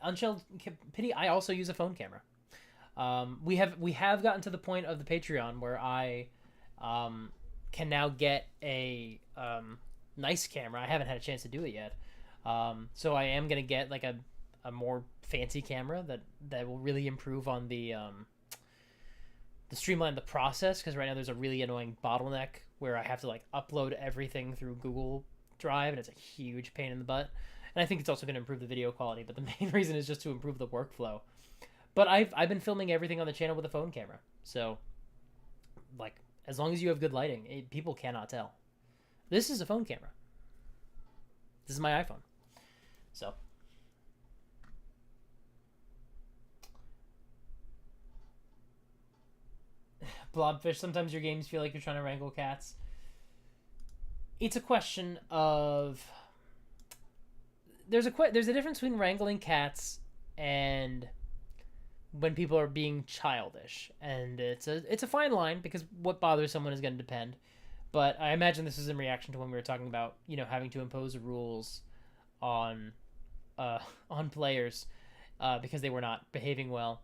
Unshelled Pity, I also use a phone camera. We have gotten to the point of the Patreon where I can now get a nice camera. I haven't had a chance to do it yet. So I am gonna get like a more fancy camera that will really improve on the streamline the process, because right now there's a really annoying bottleneck where I have to like upload everything through Google Drive, and it's a huge pain in the butt. And I think it's also going to improve the video quality, but the main reason is just to improve the workflow. But I've been filming everything on the channel with a phone camera, so like as long as you have good lighting, people cannot tell. This is a phone camera. This is my iPhone. So. Blobfish, sometimes your games feel like you're trying to wrangle cats. It's a question of... There's a difference between wrangling cats and when people are being childish, and it's a fine line because what bothers someone is going to depend. But I imagine this is in reaction to when we were talking about having to impose rules on uh, on players because they were not behaving well.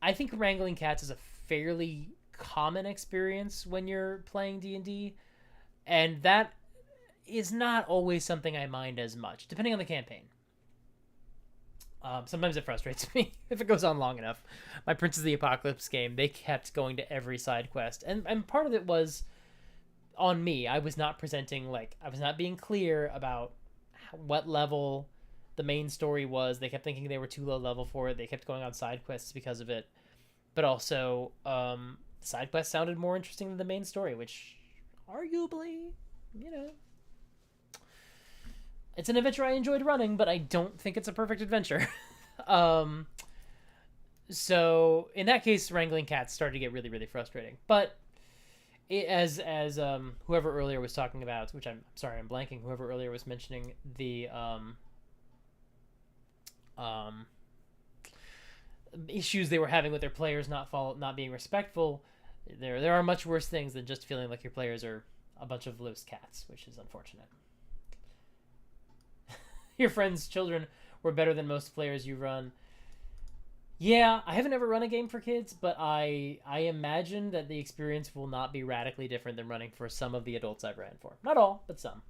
I think wrangling cats is a fairly common experience when you're playing D&D, and that is not always something I mind as much, depending on the campaign. Sometimes it frustrates me if it goes on long enough. My Prince of the Apocalypse game, they kept going to every side quest, and part of it was on me. I was not I was not being clear about what level the main story was. They kept thinking they were too low level for it. They kept going on side quests because of it. But also, side quests sounded more interesting than the main story, which arguably, it's an adventure I enjoyed running, but I don't think it's a perfect adventure. So in that case, wrangling cats started to get really, really frustrating. But as whoever earlier was talking about, which I'm sorry, I'm blanking. Whoever earlier was mentioning the issues they were having with their players not being respectful. There are much worse things than just feeling like your players are a bunch of loose cats, which is unfortunate. Your friends' children were better than most players you run. Yeah, I haven't ever run a game for kids, but I imagine that the experience will not be radically different than running for some of the adults I've ran for. Not all, but some.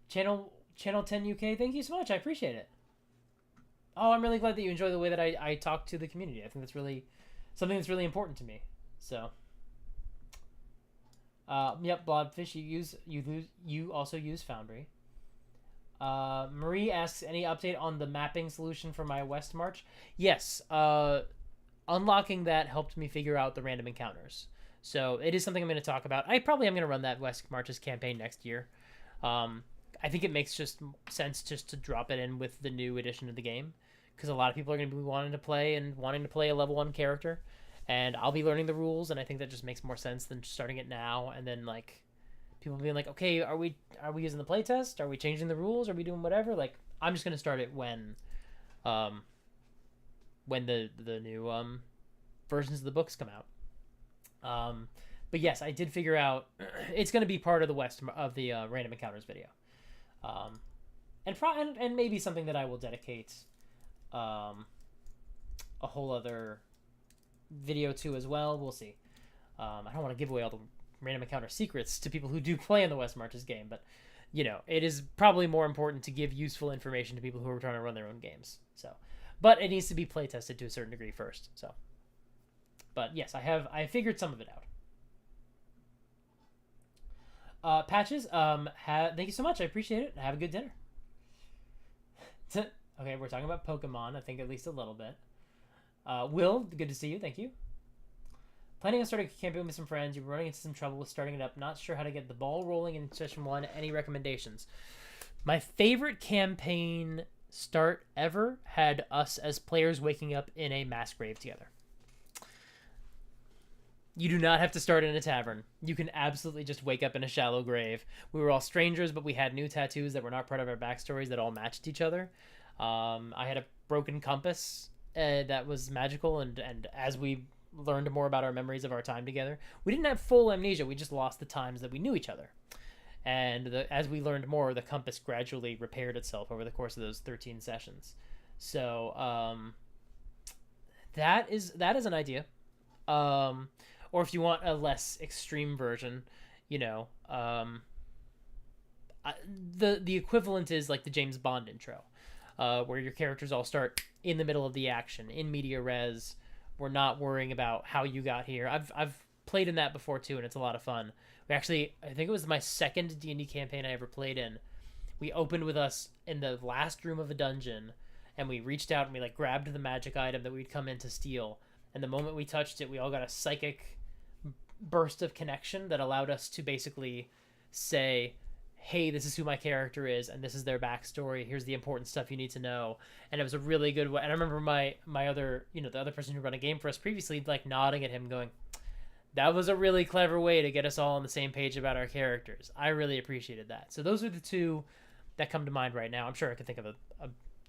Channel 10 UK, thank you so much. I appreciate it. Oh, I'm really glad that you enjoy the way that I talk to the community. I think that's really something that's really important to me. So, yep, Blobfish, you also use Foundry. Marie asks, any update on the mapping solution for my West March? Yes, unlocking that helped me figure out the random encounters. So it is something I'm going to talk about. I probably am going to run that West Marches campaign next year. I think it makes just sense just to drop it in with the new edition of the game, because a lot of people are going to be wanting to play a level 1 character, and I'll be learning the rules, and I think that just makes more sense than starting it now and then like people being like, okay, are we using the playtest? Are we changing the rules? Are we doing whatever? Like, I'm just going to start it when the new versions of the books come out. But yes, I did figure out it's going to be part of the random encounters video. And maybe something that I will dedicate a whole other video to as well. We'll see. I don't want to give away all the random encounter secrets to people who do play in the West Marches game, but it is probably more important to give useful information to people who are trying to run their own games. So, but it needs to be play tested to a certain degree first. So, but yes, I figured some of it out. Patches, thank you so much. I appreciate it. Have a good dinner. Okay, we're talking about Pokemon, I think at least a little bit. Will, good to see you. Thank you. Planning on starting a campaign with some friends. You're running into some trouble with starting it up. Not sure how to get the ball rolling in session 1. Any recommendations? My favorite campaign start ever had us as players waking up in a mass grave together. You do not have to start in a tavern. You can absolutely just wake up in a shallow grave. We were all strangers, but we had new tattoos that were not part of our backstories that all matched each other. I had a broken compass that was magical, and as we learned more about our memories of our time together, we didn't have full amnesia. We just lost the times that we knew each other. And as we learned more, the compass gradually repaired itself over the course of those 13 sessions. So that is an idea. Or if you want a less extreme version, the equivalent is like the James Bond intro, where your characters all start in the middle of the action, in media res. We're not worrying about how you got here. I've played in that before too, and it's a lot of fun. We actually, I think it was my second D&D campaign I ever played in. We opened with us in the last room of a dungeon, and we reached out and we grabbed the magic item that we'd come in to steal. And the moment we touched it, we all got a psychic burst of connection that allowed us to basically say, hey, this is who my character is, and this is their backstory. Here's the important stuff you need to know. And it was a really good way. And I remember my other, the other person who ran a game for us previously, nodding at him going, That was a really clever way to get us all on the same page about our characters. I really appreciated that. So those are the two that come to mind right now. I'm sure I could think of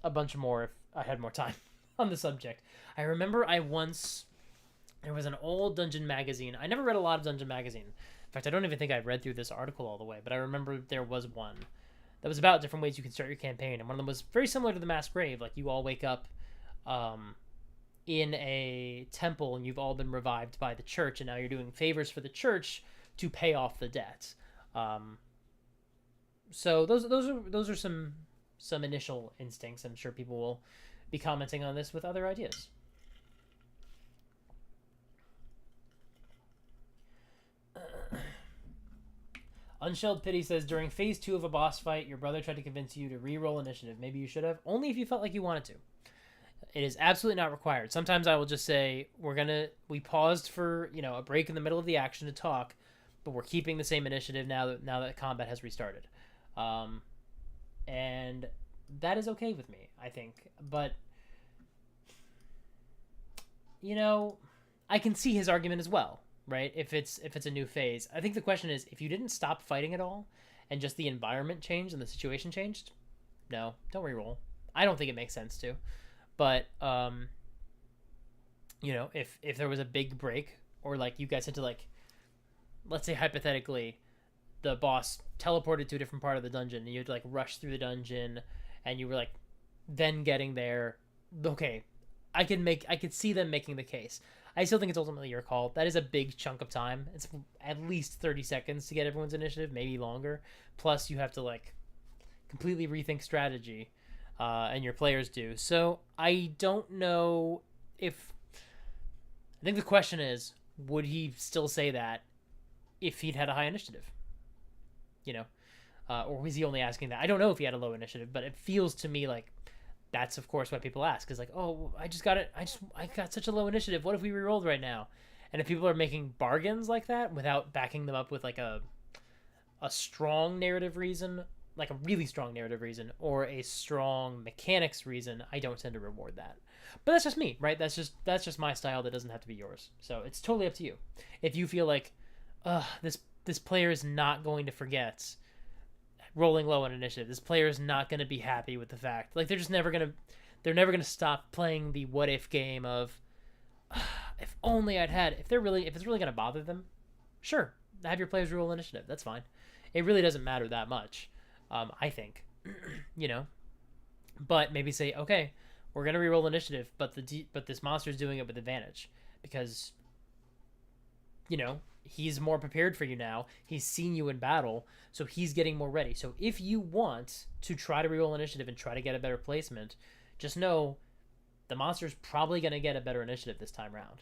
a bunch more if I had more time on the subject. I remember there was an old dungeon magazine. I never read a lot of dungeon magazine. In fact, I don't even think I read through this article all the way, but I remember there was one that was about different ways you can start your campaign, and one of them was very similar to the Mass Grave. Like, you all wake up in a temple, and you've all been revived by the church, and now you're doing favors for the church to pay off the debt. So those are some initial instincts. I'm sure people will be commenting on this with other ideas. Unshelled Pity says, during phase 2 of a boss fight, your brother tried to convince you to re-roll initiative. Maybe you should have. Only if you felt like you wanted to. It is absolutely not required. Sometimes I will just say, we paused for, a break in the middle of the action to talk, but we're keeping the same initiative now that combat has restarted. And that is okay with me, I think. But, I can see his argument as well. Right? If it's a new phase. I think the question is, if you didn't stop fighting at all and just the environment changed and the situation changed, no, don't reroll. I don't think it makes sense to. But if there was a big break, or like you guys had to, like, let's say hypothetically the boss teleported to a different part of the dungeon and you had to, like, rush through the dungeon and you were, like, then getting there, okay, I could see them making the case. I still think it's ultimately your call. That is a big chunk of time. It's at least 30 seconds to get everyone's initiative, maybe longer. Plus, you have to, like, completely rethink strategy, and your players do. So, I don't know if... I think the question is, would he still say that if he'd had a high initiative? Or was he only asking that? I don't know if he had a low initiative, but it feels to me like that's, of course, what people ask. Is like, oh, I got such a low initiative. What if we rerolled right now? And if people are making bargains like that without backing them up with, like, a strong narrative reason, like a really strong narrative reason, or a strong mechanics reason, I don't tend to reward that. But that's just me, right? That's just my style. That doesn't have to be yours. So it's totally up to you. If you feel like, this player is not going to forget rolling low on initiative. This player is not going to be happy with the fact, like, they're never going to stop playing the what if game of, if only I'd had, if it's really going to bother them, sure, have your players roll initiative. That's fine. It really doesn't matter that much, I think, but maybe say, okay, we're going to reroll initiative, but this monster is doing it with advantage because, he's more prepared for you now. He's seen you in battle, so he's getting more ready. So if you want to try to reroll initiative and try to get a better placement, just know the monster's probably going to get a better initiative this time around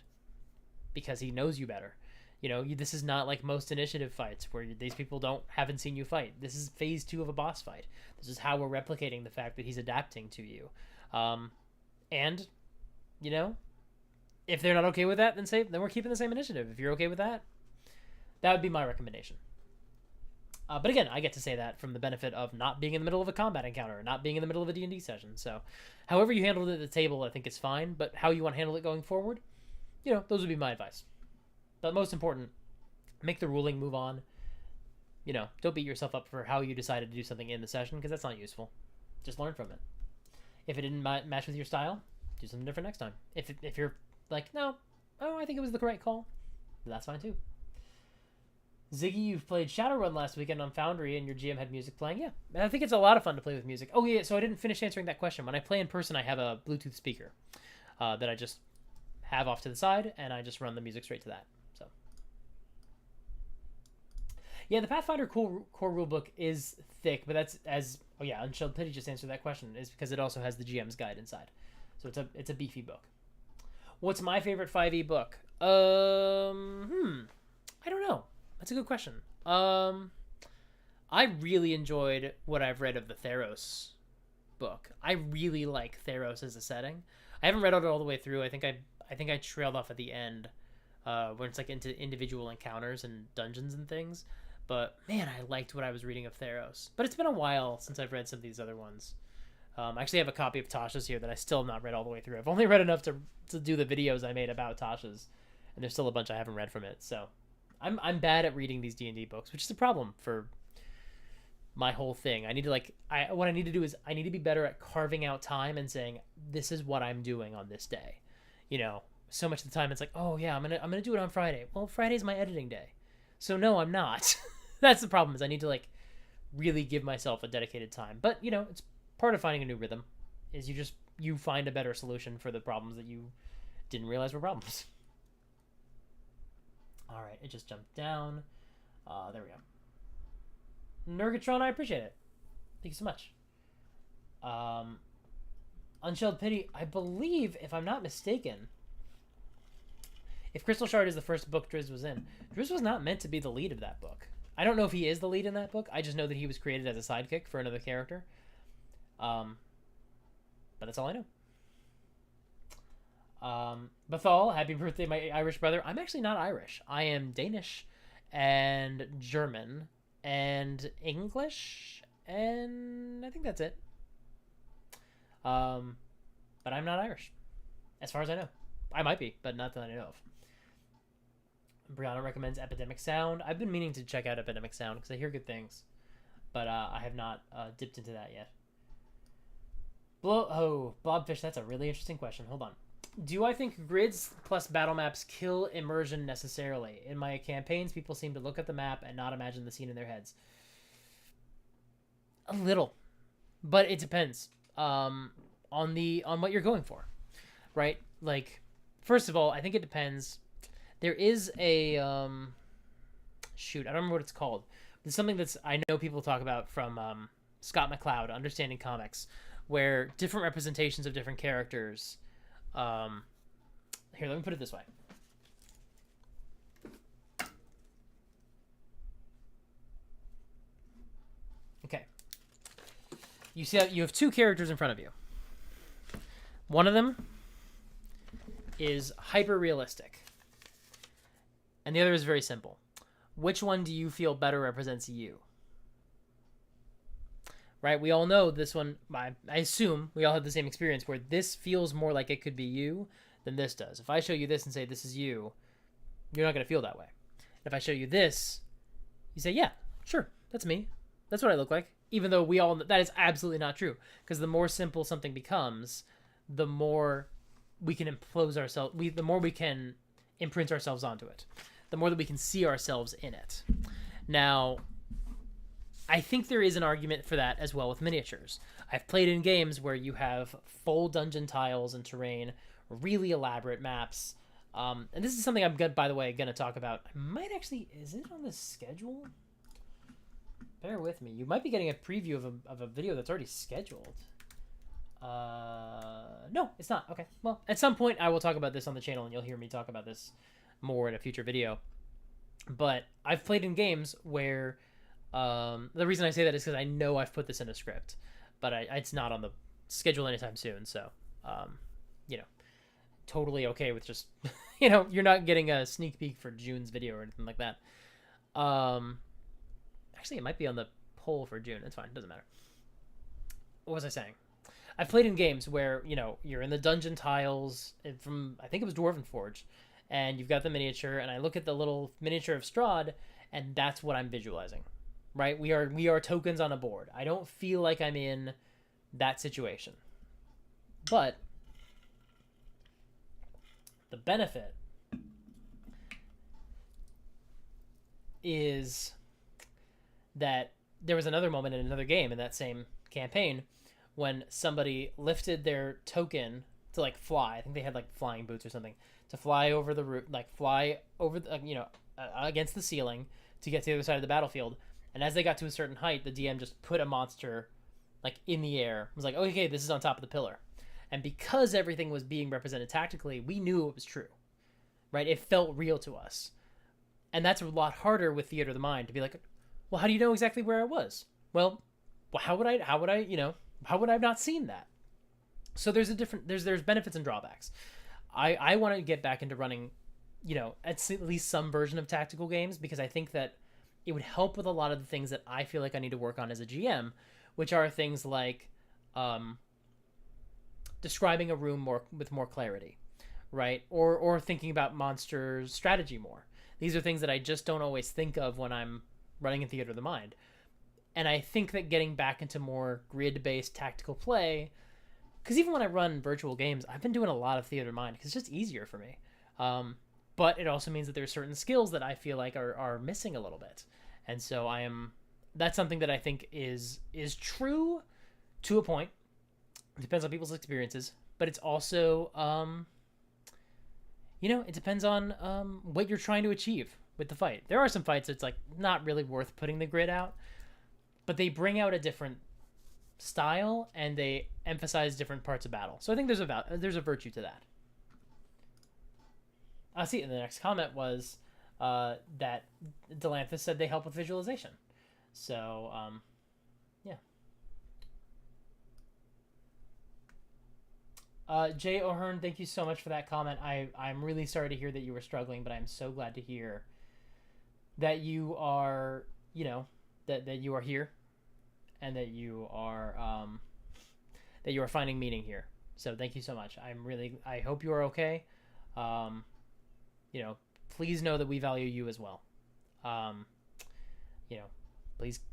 because he knows you better. This is not like most initiative fights where these people haven't seen you fight. This is phase 2 of a boss fight. This is how we're replicating the fact that he's adapting to you. And, if they're not okay with that, then we're keeping the same initiative. If you're okay with that, that would be my recommendation. But again, I get to say that from the benefit of not being in the middle of a combat encounter, or not being in the middle of a D&D session. So however you handled it at the table, I think is fine. But how you want to handle it going forward, those would be my advice. But most important, make the ruling, move on. Don't beat yourself up for how you decided to do something in the session, because that's not useful. Just learn from it. If it didn't match with your style, do something different next time. If you're like, no, I think it was the correct call, that's fine too. Ziggy, you've played Shadowrun last weekend on Foundry and your GM had music playing. Yeah, I think it's a lot of fun to play with music. Oh yeah, so I didn't finish answering that question. When I play in person, I have a Bluetooth speaker that I just have off to the side, and I just run the music straight to that. So yeah, the Pathfinder core rulebook is thick, but that's Unshelled Pity just answered that question, is because it also has the GM's guide inside. So it's a beefy book. What's my favorite 5e book? I don't know. That's a good question. I really enjoyed what I've read of the Theros book. I really like Theros as a setting. I haven't read it all the way through. I think I trailed off at the end, when it's like into individual encounters and dungeons and things. But man, I liked what I was reading of Theros. But it's been a while since I've read some of these other ones. I actually have a copy of Tasha's here that I still have not read all the way through. I've only read enough to do the videos I made about Tasha's, and there's still a bunch I haven't read from it. So I'm bad at reading these D&D books, which is a problem for my whole thing. I need to what I need to do is I need to be better at carving out time and saying this is what I'm doing on this day. So much of the time it's like, oh yeah, I'm gonna do it on Friday. Well, Friday's my editing day, so no, I'm not. That's the problem. Is I need to really give myself a dedicated time. But it's part of finding a new rhythm. Is you find a better solution for the problems that you didn't realize were problems. All right, it just jumped down. There we go. Nurgatron, I appreciate it. Thank you so much. Unshelled Pity, I believe, if I'm not mistaken, if Crystal Shard is the first book Driz was in, Driz was not meant to be the lead of that book. I don't know if he is the lead in that book. I just know that he was created as a sidekick for another character. But that's all I know. Bethal, happy birthday, my Irish brother. I'm actually not Irish. I am Danish and German and English, and I think that's it. But I'm not Irish, as far as I know. I might be, but not that I know of. Brianna recommends Epidemic Sound. I've been meaning to check out Epidemic Sound because I hear good things, but I have not dipped into that yet. Blobfish, that's a really interesting question. Hold on. Do I think grids plus battle maps kill immersion necessarily? In my campaigns, people seem to look at the map and not imagine the scene in their heads. A little, but it depends on what you're going for, right? First of all, I think it depends. There is a shoot, I don't remember what it's called. There's something I know people talk about from Scott McCloud, Understanding Comics, where different representations of different characters. Here, let me put it this way. Okay. You see that you have two characters in front of you. One of them is hyper realistic, and the other is very simple. Which one do you feel better represents you? Right? We all know this one, I assume we all have the same experience where this feels more like it could be you than this does. If I show you this and say this is you, you're not going to feel that way. If I show you this, you say, yeah, sure, that's me. That's what I look like. Even though we all know that is absolutely not true. Because the more simple something becomes, the more we can impose ourselves, the more we can imprint ourselves onto it. The more that we can see ourselves in it. Now, I think there is an argument for that as well with miniatures. I've played in games where you have full dungeon tiles and terrain, really elaborate maps. And this is something I'm, by the way, going to talk about. I might actually... Is it on the schedule? Bear with me. You might be getting a preview of a video that's already scheduled. No, it's not. Okay. Well, at some point I will talk about this on the channel and you'll hear me talk about this more in a future video. But I've played in games where... the reason I say that is because I know I've put this in a script, but it's not on the schedule anytime soon. So, totally okay with just, you're not getting a sneak peek for June's video or anything like that. Actually, it might be on the poll for June. It's fine. It doesn't matter. What was I saying? I've played in games where, you're in the dungeon tiles from, I think it was Dwarven Forge, and you've got the miniature, and I look at the little miniature of Strahd, and that's what I'm visualizing. Right? We are tokens on a board. I don't feel like I'm in that situation. But the benefit is that there was another moment in another game in that same campaign when somebody lifted their token to fly. I think they had flying boots or something to fly over the roof, fly over the, against the ceiling to get to the other side of the battlefield. And as they got to a certain height, the DM just put a monster, in the air. It was like, okay, this is on top of the pillar. And because everything was being represented tactically, we knew it was true, right? It felt real to us. And that's a lot harder with Theater of the Mind to be like, well, how do you know exactly where I was? Well, how would I have not seen that? So there's benefits and drawbacks. I want to get back into running, at least some version of tactical games, because I think that it would help with a lot of the things that I feel like I need to work on as a GM, which are things like describing a room with more clarity, right? Or thinking about monster strategy more. These are things that I just don't always think of when I'm running in Theater of the Mind. And I think that getting back into more grid-based tactical play, because even when I run virtual games, I've been doing a lot of Theater of the Mind because it's just easier for me. But it also means that there's certain skills that I feel like are missing a little bit. And so that's something that I think is true to a point. It depends on people's experiences, but it's also, it depends on what you're trying to achieve with the fight. There are some fights that's like not really worth putting the grid out, but they bring out a different style and they emphasize different parts of battle. So I think there's a virtue to that. I see. And the next comment was that Delanthus said they help with visualization. So yeah. Jay O'Hearn, thank you so much for that comment. I'm really sorry to hear that you were struggling, but I'm so glad to hear that you are, that you are here, and that you are finding meaning here. So thank you so much. I hope you are okay. Please know that we value you as well.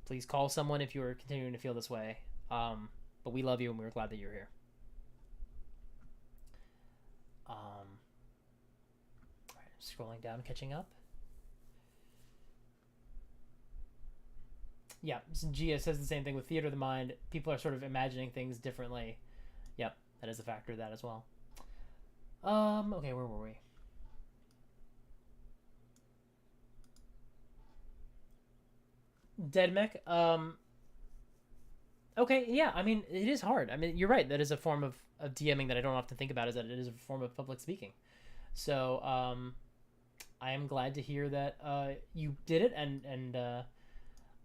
Please call someone if you are continuing to feel this way. But we love you and we're glad that you're here. All right, scrolling down, catching up. Yeah, Gia says the same thing with Theater of the Mind. People are sort of imagining things differently. Yep, that is a factor of that as well. Okay, where were we? Dead Mech. Okay, yeah, I mean, it is hard. I mean, you're right. That is a form of DMing that I don't often think about, is that it is a form of public speaking. So, I am glad to hear that you did it, and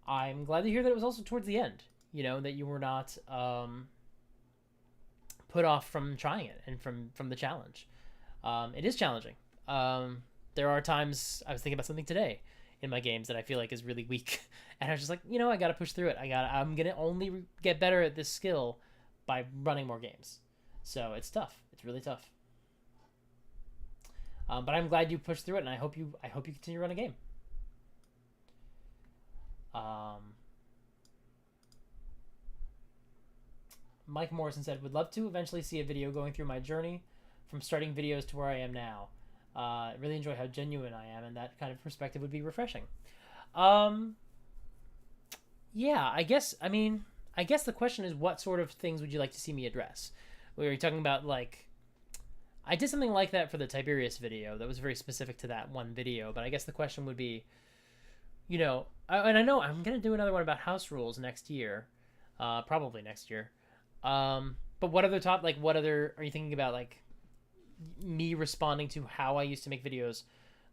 I'm glad to hear that it was also towards the end, that you were not put off from trying it and from the challenge. It is challenging. There are times, I was thinking about something today in my games that I feel like is really weak, and I was just like, I gotta push through it. I'm gonna only get better at this skill by running more games. So it's tough. It's really tough. But I'm glad you pushed through it, and I hope you continue to run a game. Mike Morrison said, would love to eventually see a video going through my journey from starting videos to where I am now. I really enjoy how genuine I am, and that kind of perspective would be refreshing. Yeah, I guess the question is, what sort of things would you like to see me address? We were talking about, like, I did something like that for the Tiberius video that was very specific to that one video, but I guess the question would be, and I know I'm going to do another one about house rules next year, probably next year. But what are you thinking about, like, me responding to how I used to make videos,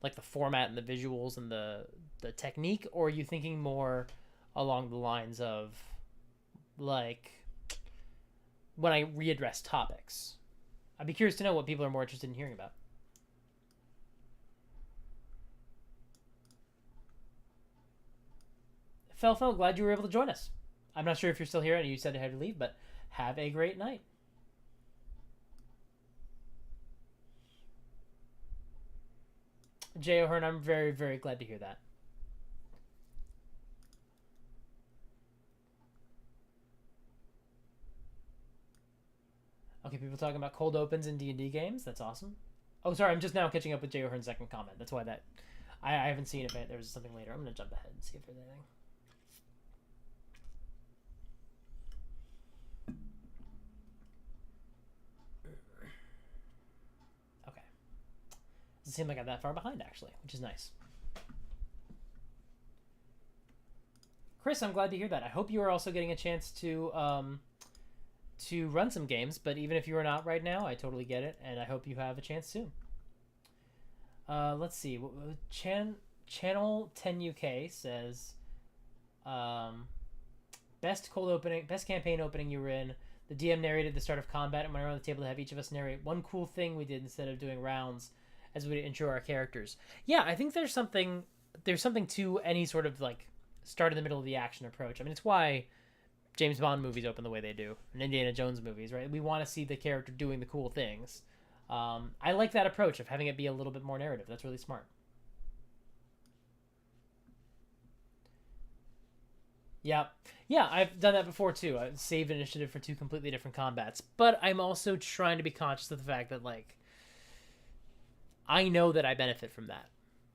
like the format and the visuals and the technique, or are you thinking more along the lines of, like, when I readdress topics? I'd be curious to know what people are more interested in hearing about. Fel, glad you were able to join us. I'm not sure if you're still here and you said you had to leave, but have a great night. Jay O'Hearn, I'm very, very glad to hear that. Okay, people talking about cold opens in D&D games. That's awesome. Oh, sorry, I'm just now catching up with Jay O'Hearn's second comment. That's why I haven't seen if there was something later. I'm going to jump ahead and see if there's anything. Okay. Doesn't seem like I'm that far behind, actually, which is nice. Chris, I'm glad to hear that. I hope you are also getting a chance to run some games, but even if you are not right now, I totally get it, and I hope you have a chance soon. Let's see. Channel 10 UK says, best campaign opening you were in. The DM narrated the start of combat and went around the table to have each of us narrate one cool thing we did instead of doing rounds as we intro our characters. Yeah, I think there's something to any sort of, like, start in the middle of the action approach. I mean, it's why James Bond movies open the way they do, and Indiana Jones movies, right? We want to see the character doing the cool things. I like that approach of having it be a little bit more narrative. That's really smart. Yeah. Yeah, I've done that before too. I've saved initiative for two completely different combats. But I'm also trying to be conscious of the fact that, like, I know that I benefit from that,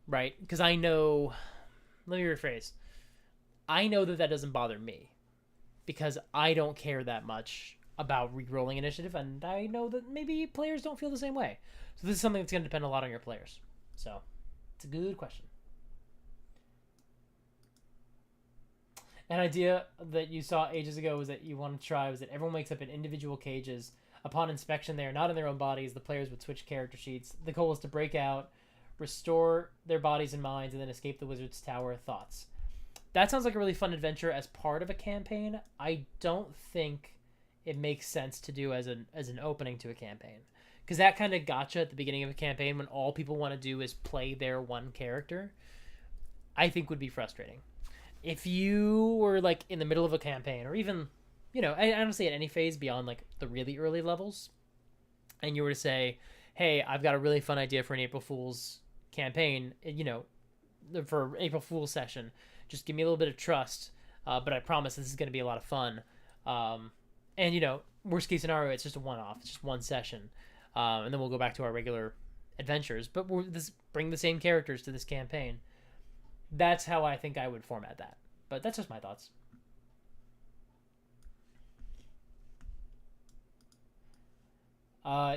right? Because I know, let me rephrase. I know that that doesn't bother me because I don't care that much about re-rolling initiative, and I know that maybe players don't feel the same way. So this is something that's going to depend a lot on your players. So it's a good question. An idea that you saw ages ago was that you want to try was that everyone wakes up in individual cages. Upon inspection, they are not in their own bodies. The players would switch character sheets. The goal is to break out, restore their bodies and minds, and then escape the wizard's tower. Thoughts? That sounds like a really fun adventure as part of a campaign. I don't think it makes sense to do as an opening to a campaign, because that kind of gotcha at the beginning of a campaign when all people want to do is play their one character, I think would be frustrating. If you were like in the middle of a campaign, or even, I honestly at any phase beyond like the really early levels, and you were to say, hey, I've got a really fun idea for an April Fool's campaign, for April Fool's session, just give me a little bit of trust, but I promise this is going to be a lot of fun. And worst case scenario, it's just a one-off, it's just one session, and then we'll go back to our regular adventures, but bring the same characters to this campaign. That's how I think I would format that. But that's just my thoughts.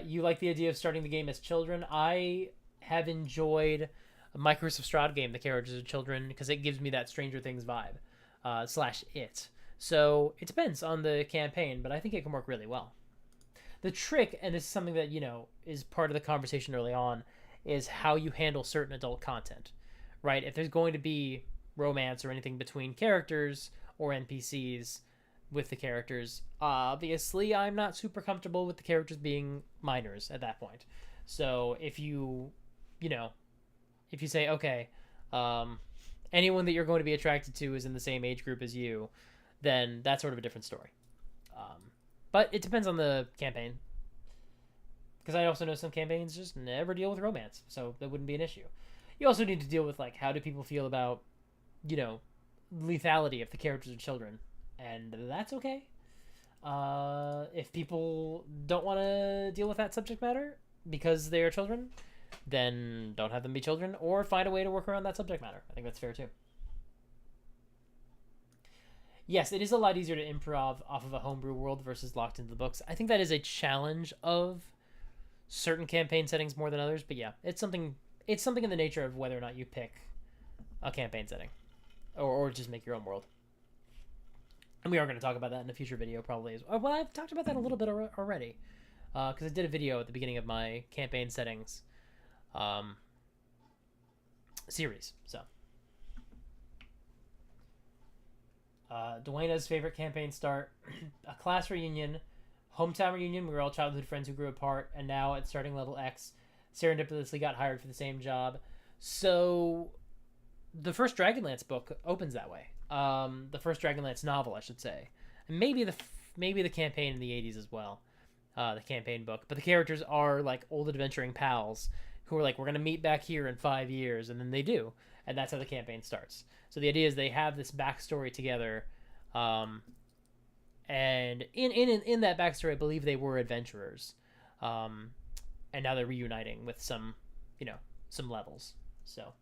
You like the idea of starting the game as children? I have enjoyed my Curse of Strahd game, the characters are children, because it gives me that Stranger Things vibe, / it. So it depends on the campaign, but I think it can work really well. The trick, and this is something that, is part of the conversation early on, is how you handle certain adult content. Right? If there's going to be romance or anything between characters or NPCs with the characters, obviously I'm not super comfortable with the characters being minors at that point. So if you say, okay, anyone that you're going to be attracted to is in the same age group as you, then that's sort of a different story. But it depends on the campaign. Because I also know some campaigns just never deal with romance, so that wouldn't be an issue. You also need to deal with, like, how do people feel about, lethality if the characters are children. And that's okay. If people don't want to deal with that subject matter because they are children, then don't have them be children, or find a way to work around that subject matter. I think that's fair, too. Yes, it is a lot easier to improv off of a homebrew world versus locked into the books. I think that is a challenge of certain campaign settings more than others, but yeah, it's something in the nature of whether or not you pick a campaign setting or just make your own world. And we are going to talk about that in a future video probably as well. Well, I've talked about that a little bit already, because I did a video at the beginning of my campaign settings series. So Duena's favorite campaign start: a class reunion, hometown reunion. We were all childhood friends who grew apart, and now at starting level X, serendipitously got hired for the same job. So the first Dragonlance book opens that way. The first Dragonlance novel, I should say, and maybe the campaign in the 80s as well, the campaign book. But the characters are like old adventuring pals who are like, we're gonna meet back here in 5 years, and then they do, and that's how the campaign starts. So the idea is they have this backstory together, and in that backstory, I believe they were adventurers, and now they're reuniting with some levels. So,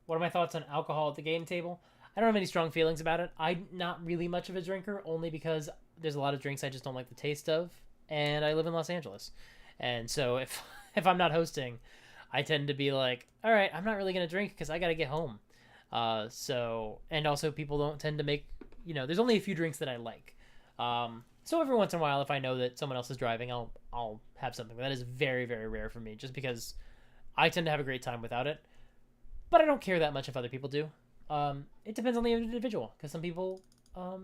what are my thoughts on alcohol at the game table? I don't have any strong feelings about it. I'm not really much of a drinker, only because there's a lot of drinks I just don't like the taste of, and I live in Los Angeles. And so if I'm not hosting, I tend to be like, all right, I'm not really going to drink because I got to get home. And also people don't tend to make, there's only a few drinks that I like. So every once in a while, if I know that someone else is driving, I'll have something. But that is very, very rare for me, just because I tend to have a great time without it. But I don't care that much if other people do. It depends on the individual, because some people I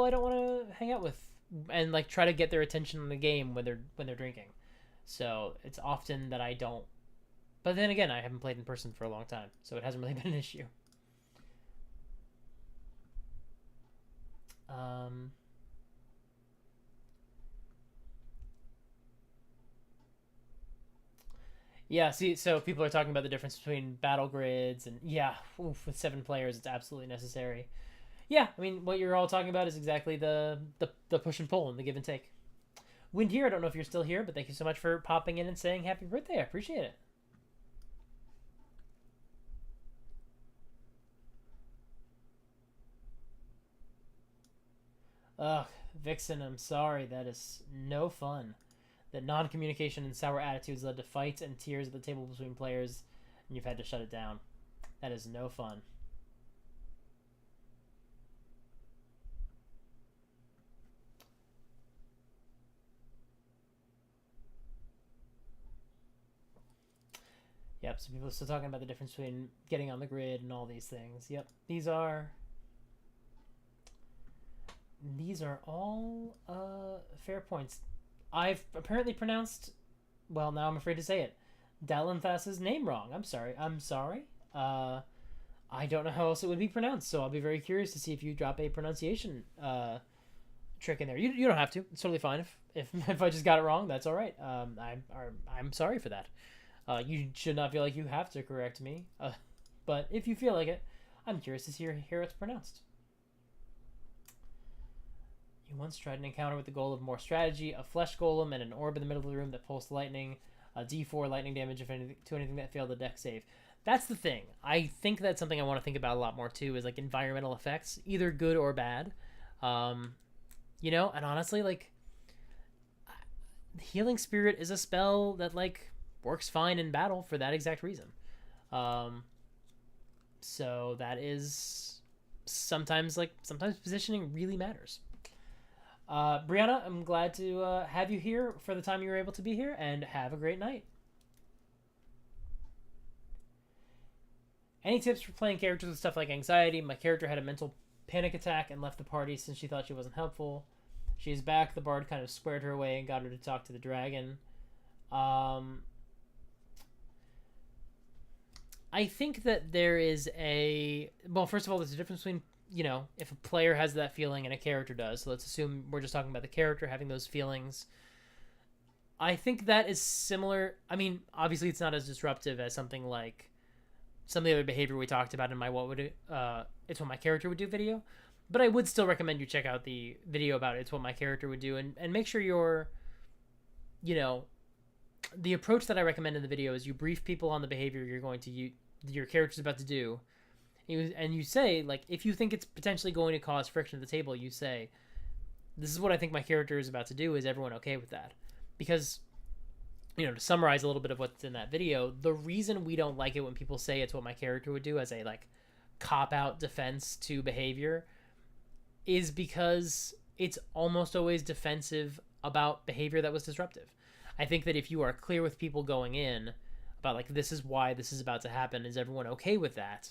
don't want to hang out with and like try to get their attention on the game when they're drinking. So it's often that I don't. But then again, I haven't played in person for a long time, so it hasn't really been an issue. Yeah, see, so people are talking about the difference between battle grids, and yeah, oof, with 7 players, it's absolutely necessary. Yeah, I mean, what you're all talking about is exactly the push and pull and the give and take. Wind here, I don't know if you're still here, but thank you so much for popping in and saying happy birthday. I appreciate it. Ugh, Vixen, I'm sorry. That is no fun. That non-communication and sour attitudes led to fights and tears at the table between players, and you've had to shut it down. That is no fun. Yep, so people are still talking about the difference between getting on the grid and all these things. Yep, these are all fair points. I've apparently pronounced, well, now I'm afraid to say it, Dalenthas's name wrong. I'm sorry. I'm sorry. I don't know how else it would be pronounced, so I'll be very curious to see if you drop a pronunciation trick in there. You don't have to. It's totally fine if I just got it wrong. That's all right. I'm sorry for that. You should not feel like you have to correct me, but if you feel like it, I'm curious to hear it's pronounced. You once tried an encounter with the goal of more strategy, a flesh golem, and an orb in the middle of the room that pulsed lightning, a D4 lightning damage to anything that failed the deck save. That's the thing. I think that's something I want to think about a lot more too, is like environmental effects, either good or bad. And honestly, like, Healing Spirit is a spell that like works fine in battle for that exact reason. So that is sometimes positioning really matters. Brianna, I'm glad to have you here for the time you were able to be here, and have a great night. Any tips for playing characters with stuff like anxiety? My character had a mental panic attack and left the party since she thought she wasn't helpful. She's back. The bard kind of squared her away and got her to talk to the dragon. I think that there is first of all, there's a difference between, if a player has that feeling and a character does. So let's assume we're just talking about the character having those feelings. I think that is similar. I mean, obviously it's not as disruptive as something like some of the other behavior we talked about in my It's What My Character Would Do video. But I would still recommend you check out the video about It's What My Character Would Do, and make sure you're, the approach that I recommend in the video is you brief people on the behavior your character's about to do, and you say, like, if you think it's potentially going to cause friction at the table, you say, this is what I think my character is about to do. Is everyone okay with that? Because, to summarize a little bit of what's in that video, the reason we don't like it when people say it's what my character would do as a, like, cop-out defense to behavior is because it's almost always defensive about behavior that was disruptive. I think that if you are clear with people going in about, like, this is why this is about to happen, is everyone okay with that,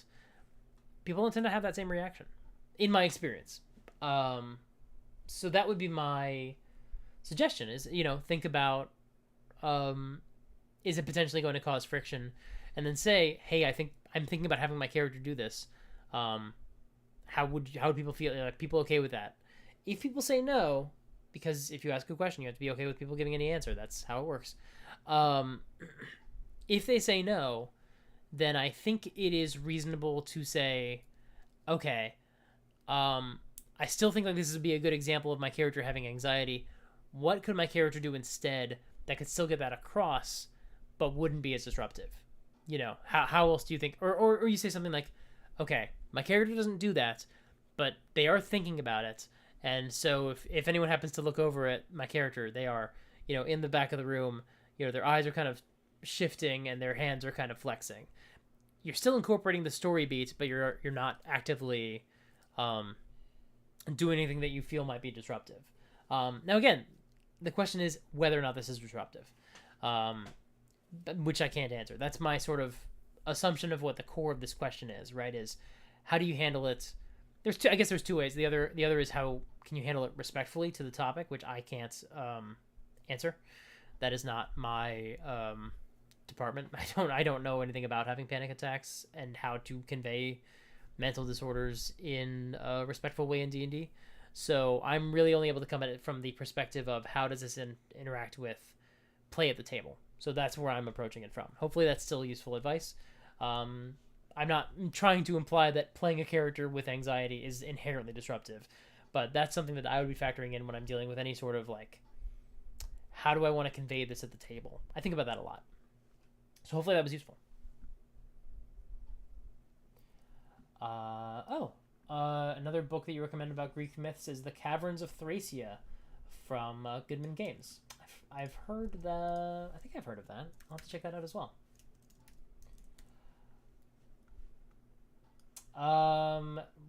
people don't tend to have that same reaction, in my experience. So that would be my suggestion is, think about, is it potentially going to cause friction? And then say, hey, I'm thinking about having my character do this. How would people feel? Are people okay with that? If people say no, because if you ask a question, you have to be okay with people giving any answer. That's how it works. If they say no, then I think it is reasonable to say, okay, I still think like this would be a good example of my character having anxiety. What could my character do instead that could still get that across, but wouldn't be as disruptive? How else do you think? Or you say something like, okay, my character doesn't do that, but they are thinking about it. And so if anyone happens to look over at my character, they are, in the back of the room, their eyes are kind of shifting and their hands are kind of flexing. You're still incorporating the story beat, but you're not actively doing anything that you feel might be disruptive. Now, again, the question is whether or not this is disruptive, which I can't answer. That's my sort of assumption of what the core of this question is, right? Is how do you handle it? I guess there's two ways. The other is how can you handle it respectfully to the topic, which I can't answer. That is not my department. I don't know anything about having panic attacks and how to convey mental disorders in a respectful way in D&D. So I'm really only able to come at it from the perspective of how does this interact with play at the table. So that's where I'm approaching it from. Hopefully that's still useful advice. I'm not trying to imply that playing a character with anxiety is inherently disruptive, but that's something that I would be factoring in when I'm dealing with any sort of like, how do I want to convey this at the table? I think about that a lot. So hopefully that was useful. Another book that you recommend about Greek myths is The Caverns of Thracia from Goodman Games. I've heard I think I've heard of that. I'll have to check that out as well.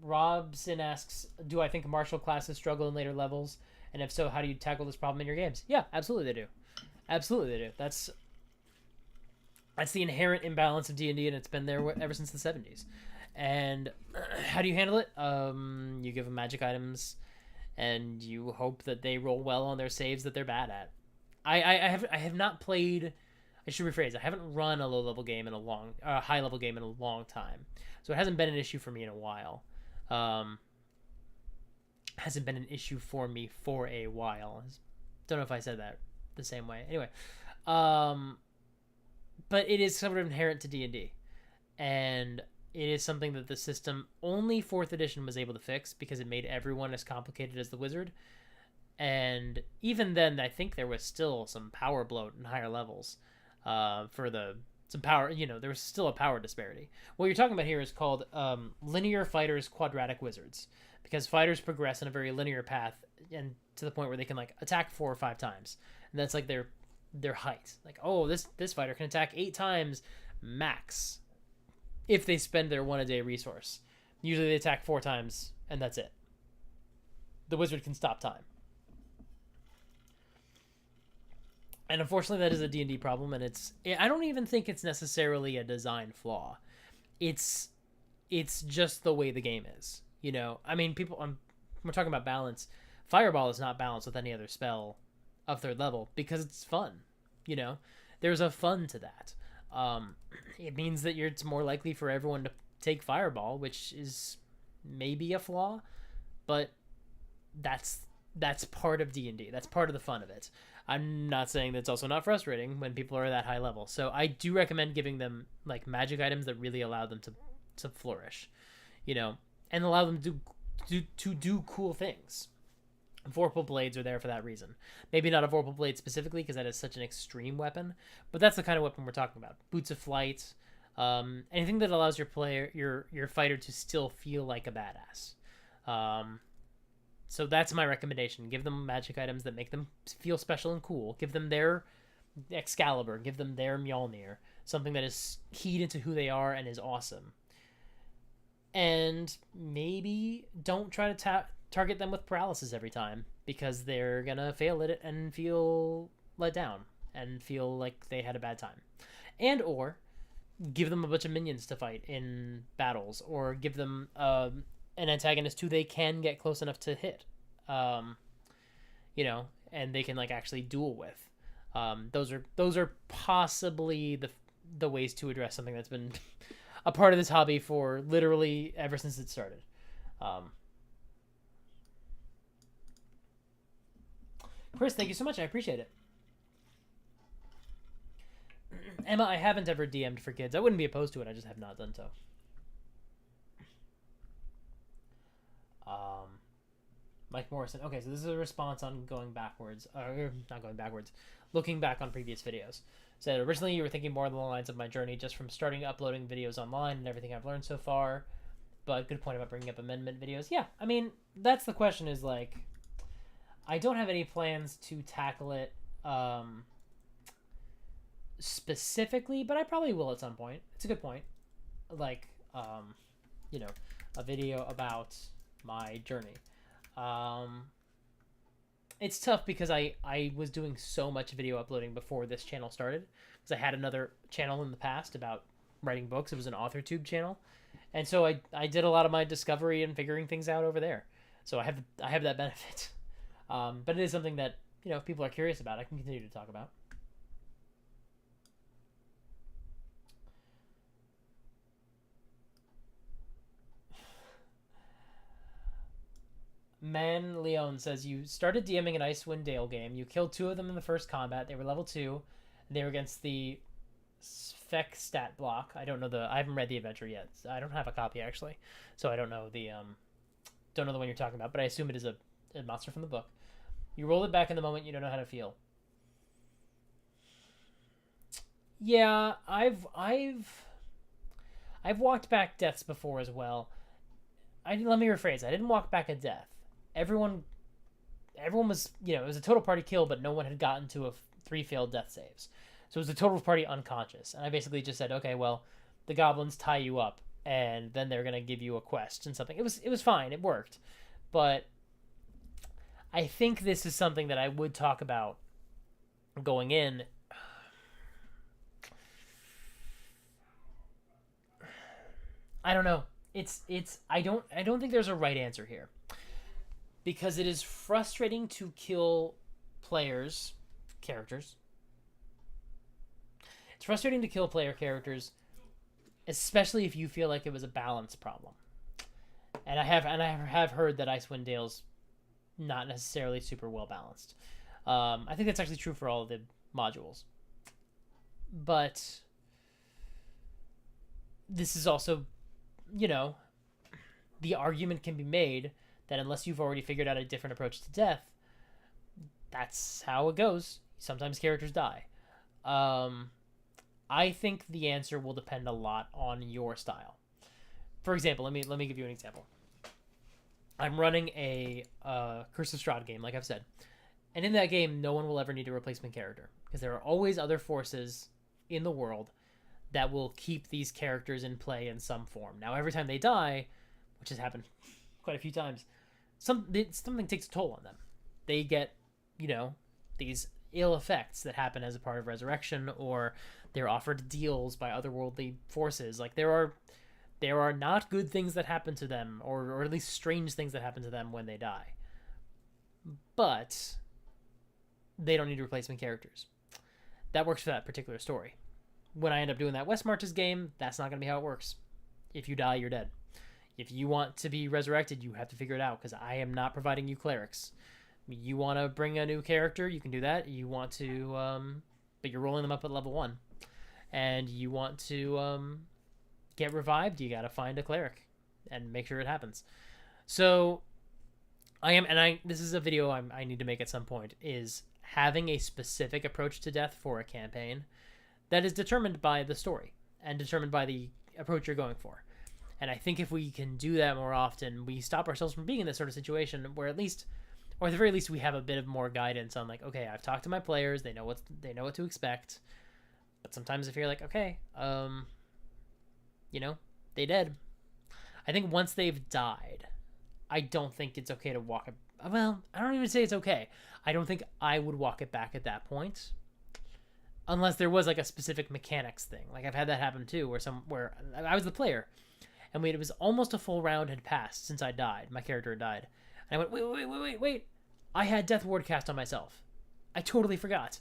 Robson asks, do I think martial classes struggle in later levels? And if so, how do you tackle this problem in your games? Yeah, absolutely they do. Absolutely they do. That's the inherent imbalance of D&D, and it's been there ever since the 70s. And how do you handle it? You give them magic items, and you hope that they roll well on their saves that they're bad at. I have not played. I should rephrase. I haven't run a low level game in a high level game in a long time, so it hasn't been an issue for me in a while. Hasn't been an issue for me for a while. Don't know if I said that the same way. Anyway, but it is sort of inherent to D&D, and it is something that the system only 4th edition was able to fix because it made everyone as complicated as the wizard. And even then, I think there was still some power bloat in higher levels. Some power, there was still a power disparity. What you're talking about here is called linear fighters, quadratic wizards, because fighters progress in a very linear path, and to the point where they can like attack 4 or 5 times, and that's like their height. Like, oh, this fighter can attack 8 times max if they spend their 1-a-day resource. Usually they attack 4 times, and that's it. The wizard can stop time. And unfortunately, that is a D&D problem, and I don't even think it's necessarily a design flaw. It's just the way the game is. I mean, we're talking about balance. Fireball is not balanced with any other spell of 3rd level because it's fun. There's a fun to that. It means that it's more likely for everyone to take Fireball, which is maybe a flaw, but that's part of D&D. That's part of the fun of it. I'm not saying that it's also not frustrating when people are at that high level. So I do recommend giving them like magic items that really allow them to flourish, and allow them to do cool things. Vorpal blades are there for that reason. Maybe not a Vorpal blade specifically because that is such an extreme weapon, but that's the kind of weapon we're talking about. Boots of flight, anything that allows your fighter to still feel like a badass. So that's my recommendation. Give them magic items that make them feel special and cool. Give them their Excalibur. Give them their Mjolnir. Something that is keyed into who they are and is awesome. And maybe don't try to target them with paralysis every time, because they're going to fail at it and feel let down and feel like they had a bad time. And or give them a bunch of minions to fight in battles, or give them an antagonist who they can get close enough to hit, and they can like actually duel with. Those are possibly the ways to address something that's been a part of this hobby for literally ever since it started. Chris, thank you so much. I appreciate it. Emma, I haven't ever DM'd for kids. I wouldn't be opposed to it. I just have not done so. Mike Morrison. Okay, so this is a response on going backwards. Not going backwards. Looking back on previous videos. Said, originally you were thinking more along the lines of my journey just from starting uploading videos online and everything I've learned so far. But good point about bringing up amendment videos. Yeah, I mean, that's the question is like, I don't have any plans to tackle it specifically, but I probably will at some point. It's a good point. Like, a video about my journey. It's tough because I was doing so much video uploading before this channel started, because I had another channel in the past about writing books. It was an AuthorTube channel, and so I did a lot of my discovery and figuring things out over there. So I have that benefit, but it is something that if people are curious about, I can continue to talk about. Man Leon says, you started DMing an Icewind Dale game. You killed 2 of them in the first combat. They were level 2. They were against the Spec stat block. I don't know I haven't read the adventure yet. I don't have a copy actually, so I don't know the one you're talking about. But I assume it is a monster from the book. You roll it back in the moment you don't know how to feel. Yeah, I've walked back deaths before as well. Let me rephrase. I didn't walk back a death. Everyone was, it was a total party kill, but no one had gotten to 3 failed death saves. So it was a total party unconscious. And I basically just said, okay, well, the goblins tie you up, and then they're going to give you a quest and something. It was fine. It worked. But I think this is something that I would talk about going in. I don't know. I don't think there's a right answer here. Because it is frustrating to kill characters. It's frustrating to kill player characters, especially if you feel like it was a balance problem. And I have heard that Icewind Dale's not necessarily super well balanced. I think that's actually true for all of the modules. But this is also, the argument can be made that unless you've already figured out a different approach to death, that's how it goes. Sometimes characters die. I think the answer will depend a lot on your style. For example, let me give you an example. I'm running a Curse of Strahd game, like I've said. And in that game, no one will ever need a replacement character. Because there are always other forces in the world that will keep these characters in play in some form. Now, every time they die, which has happened quite a few times, something takes a toll on them. They get, these ill effects that happen as a part of resurrection, or they're offered deals by otherworldly forces. Like there are not good things that happen to them, or at least strange things that happen to them when they die. But they don't need replacement characters. That works for that particular story. When I end up doing that West Marches game, that's not going to be how it works. If you die, you're dead. If you want to be resurrected, you have to figure it out, because I am not providing you clerics. You want to bring a new character, you can do that. You want to, but you're rolling them up at level 1. And you want to get revived, you got to find a cleric and make sure it happens. So this is a video I need to make at some point, is having a specific approach to death for a campaign that is determined by the story and determined by the approach you're going for. And I think if we can do that more often, we stop ourselves from being in this sort of situation where at the very least we have a bit of more guidance on, like, okay, I've talked to my players, they know what to expect. But sometimes if you're like, okay, they dead. I think once they've died, I don't think it's okay to walk it. Well, I don't even say it's okay. I don't think I would walk it back at that point. Unless there was like a specific mechanics thing. Like I've had that happen too, where I was the player, and it was almost a full round had passed since I died. My character had died. And I went, wait. I had Death Ward cast on myself. I totally forgot.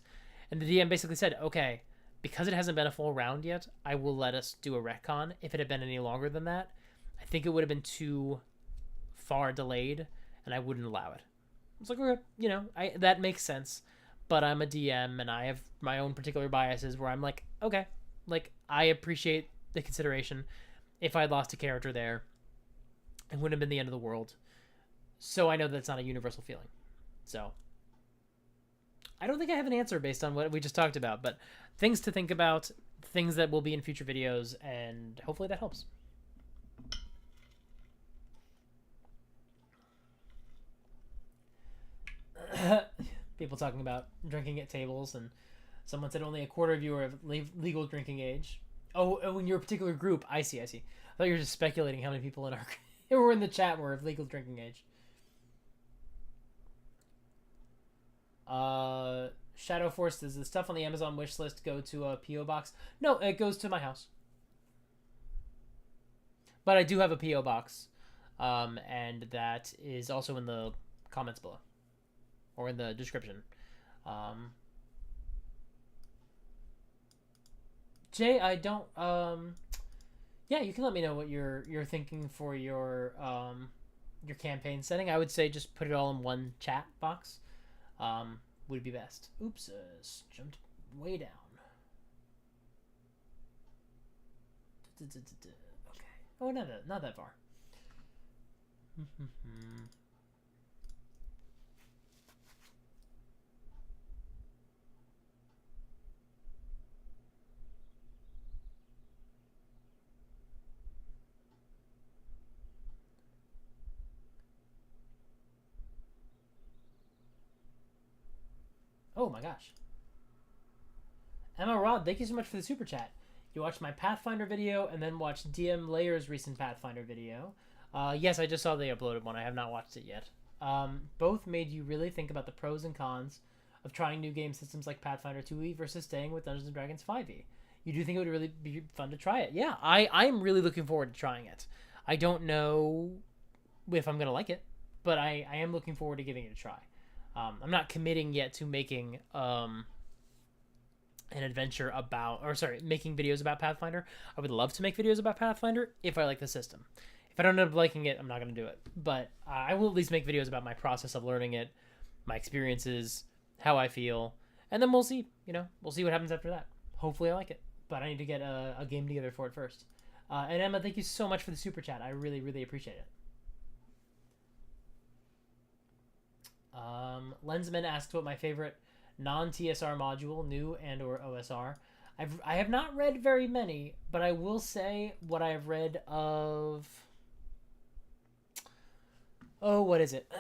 And the DM basically said, okay, because it hasn't been a full round yet, I will let us do a retcon. If it had been any longer than that, I think it would have been too far delayed, and I wouldn't allow it. It's like, okay, that makes sense. But I'm a DM, and I have my own particular biases where I'm like, okay, like, I appreciate the consideration. If I had lost a character there, it wouldn't have been the end of the world. So I know that's not a universal feeling. So I don't think I have an answer based on what we just talked about, but things to think about, things that will be in future videos, and hopefully that helps. People talking about drinking at tables, and someone said only a quarter of you are of legal drinking age. Oh, in your particular group, I see. I thought you were just speculating how many people in our were in the chat were of legal drinking age. Shadow Force, does the stuff on the Amazon wish list go to a P.O. box? No, it goes to my house. But I do have a P.O. box, and that is also in the comments below, or in the description. Jay, I don't. Yeah, you can let me know what you're thinking for your campaign setting. I would say just put it all in one chat box. Would be best. Oops, jumped way down. Okay. Oh, not that far. Oh my gosh. Emma Rod, thank you so much for the super chat. You watched my Pathfinder video and then watched DM Layer's recent Pathfinder video. Yes, I just saw they uploaded one. I have not watched it yet. Both made you really think about the pros and cons of trying new game systems like Pathfinder 2e versus staying with Dungeons & Dragons 5e. You do think it would really be fun to try it? Yeah, I'm really looking forward to trying it. I don't know if I'm going to like it, but I am looking forward to giving it a try. I'm not committing yet to making an adventure about, or sorry, making videos about Pathfinder. I would love to make videos about Pathfinder if I like the system. If I don't end up liking it, I'm not going to do it. But I will at least make videos about my process of learning it, my experiences, how I feel, and then we'll see. We'll see what happens after that. Hopefully I like it, but I need to get a game together for it first. And Emma, thank you so much for the super chat. I really, really appreciate it. Lensman asks what my favorite non-TSR module, new and or OSR. I have not read very many, but I will say what I have read of... Oh, what is it?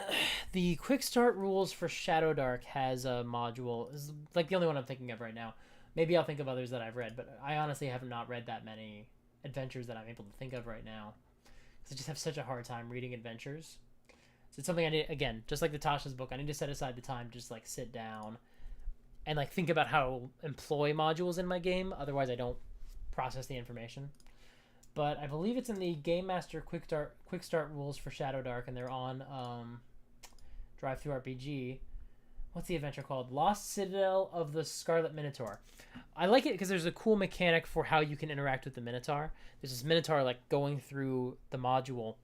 The quick start rules for Shadow Dark has a module. It's like the only one I'm thinking of right now. Maybe I'll think of others that I've read, but I honestly have not read that many adventures that I'm able to think of right now. Because I just have such a hard time reading adventures. So it's something I need, again, just like Natasha's book, I need to set aside the time to just like sit down and like think about how to employ modules in my game. Otherwise I don't process the information. But I believe it's in the Game Master quick start rules for Shadow Dark, and they're on Drive-Thru RPG. What's the adventure called? Lost Citadel of the Scarlet Minotaur. I like it because there's a cool mechanic for how you can interact with the Minotaur. There's this Minotaur like going through the module,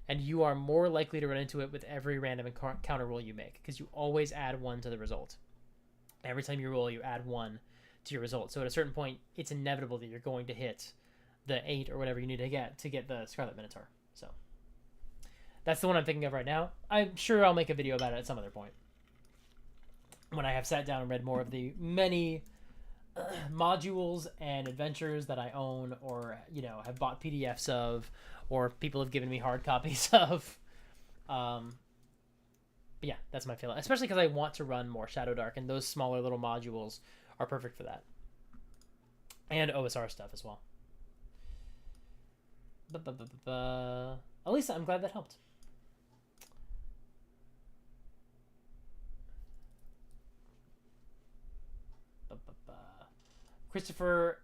and you are more likely to run into it with every random encounter roll you make, because you always add 1 to the result. Every time you roll, you add 1 to your result. So at a certain point, it's inevitable that you're going to hit the 8 or whatever you need to get the Scarlet Minotaur. So that's the one I'm thinking of right now. I'm sure I'll make a video about it at some other point, when I have sat down and read more of the many modules and adventures that I own, or have bought PDFs of, or people have given me hard copies of. But yeah, that's my feeling, especially because I want to run more Shadow Dark, and those smaller little modules are perfect for that, and OSR stuff as well. Elisa, I'm glad that helped. Christopher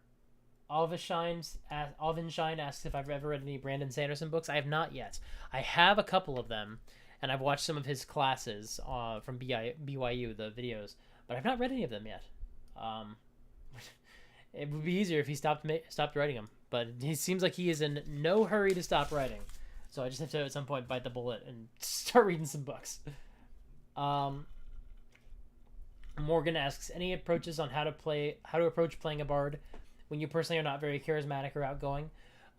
Alvenshine asks if I've ever read any Brandon Sanderson books. I have not yet. I have a couple of them, and I've watched some of his classes from BYU, the videos, but I've not read any of them yet. It would be easier if he stopped writing them, but he seems like he is in no hurry to stop writing. So I just have to at some point bite the bullet and start reading some books. Morgan asks, any approaches on how to approach playing a bard when you personally are not very charismatic or outgoing?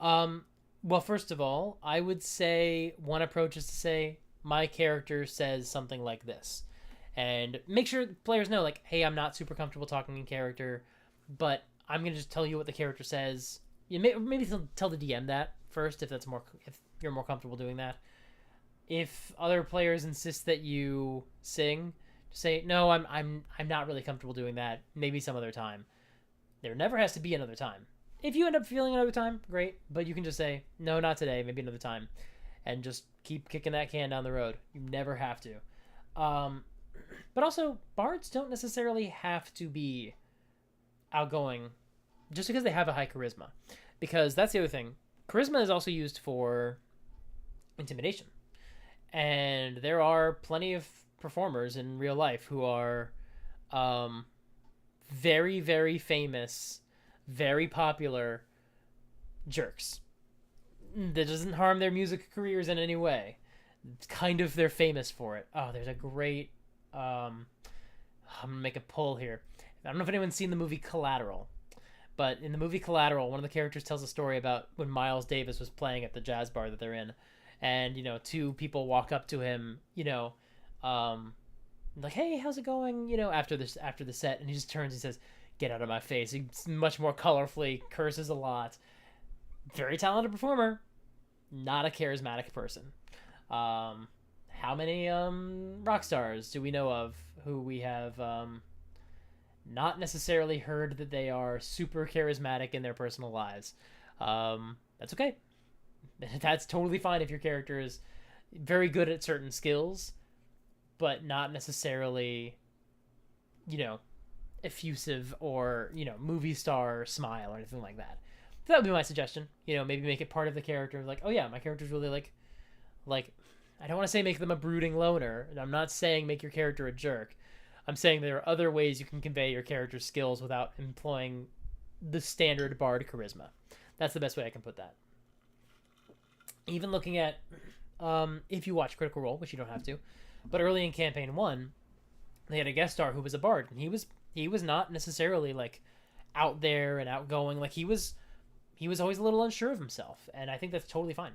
Well, first of all, I would say one approach is to say, my character says something like this. And make sure players know, like, hey, I'm not super comfortable talking in character, but I'm going to just tell you what the character says. Maybe tell the DM that first if you're more comfortable doing that. If other players insist that you sing, say, no, I'm not really comfortable doing that. Maybe some other time. There never has to be another time. If you end up feeling another time, great. But you can just say, no, not today, maybe another time. And just keep kicking that can down the road. You never have to. But also, bards don't necessarily have to be outgoing just because they have a high charisma. Because that's the other thing. Charisma is also used for intimidation. And there are plenty of performers in real life who are very, very famous, very popular jerks. That doesn't harm their music careers in any way. It's kind of, they're famous for it. Oh, there's a great... I'm going to make a pull here. I don't know if anyone's seen the movie Collateral, But in the movie Collateral, one of the characters tells a story about when Miles Davis was playing at the jazz bar that they're in, and two people walk up to him, like, hey, how's it going? After the set, and he just turns and says, "Get out of my face." He's much more colorfully, curses a lot. Very talented performer, not a charismatic person. How many rock stars do we know of who we have not necessarily heard that they are super charismatic in their personal lives? That's okay. That's totally fine if your character is very good at certain skills, but not necessarily, effusive or, movie star smile or anything like that. So that would be my suggestion. Maybe make it part of the character. Like, oh yeah, my character's really like, I don't want to say make them a brooding loner. I'm not saying make your character a jerk. I'm saying there are other ways you can convey your character's skills without employing the standard bard charisma. That's the best way I can put that. Even looking at, if you watch Critical Role, which you don't have to, but early in Campaign 1, they had a guest star who was a bard, and he was not necessarily, like, out there and outgoing. Like, he was always a little unsure of himself, and I think that's totally fine.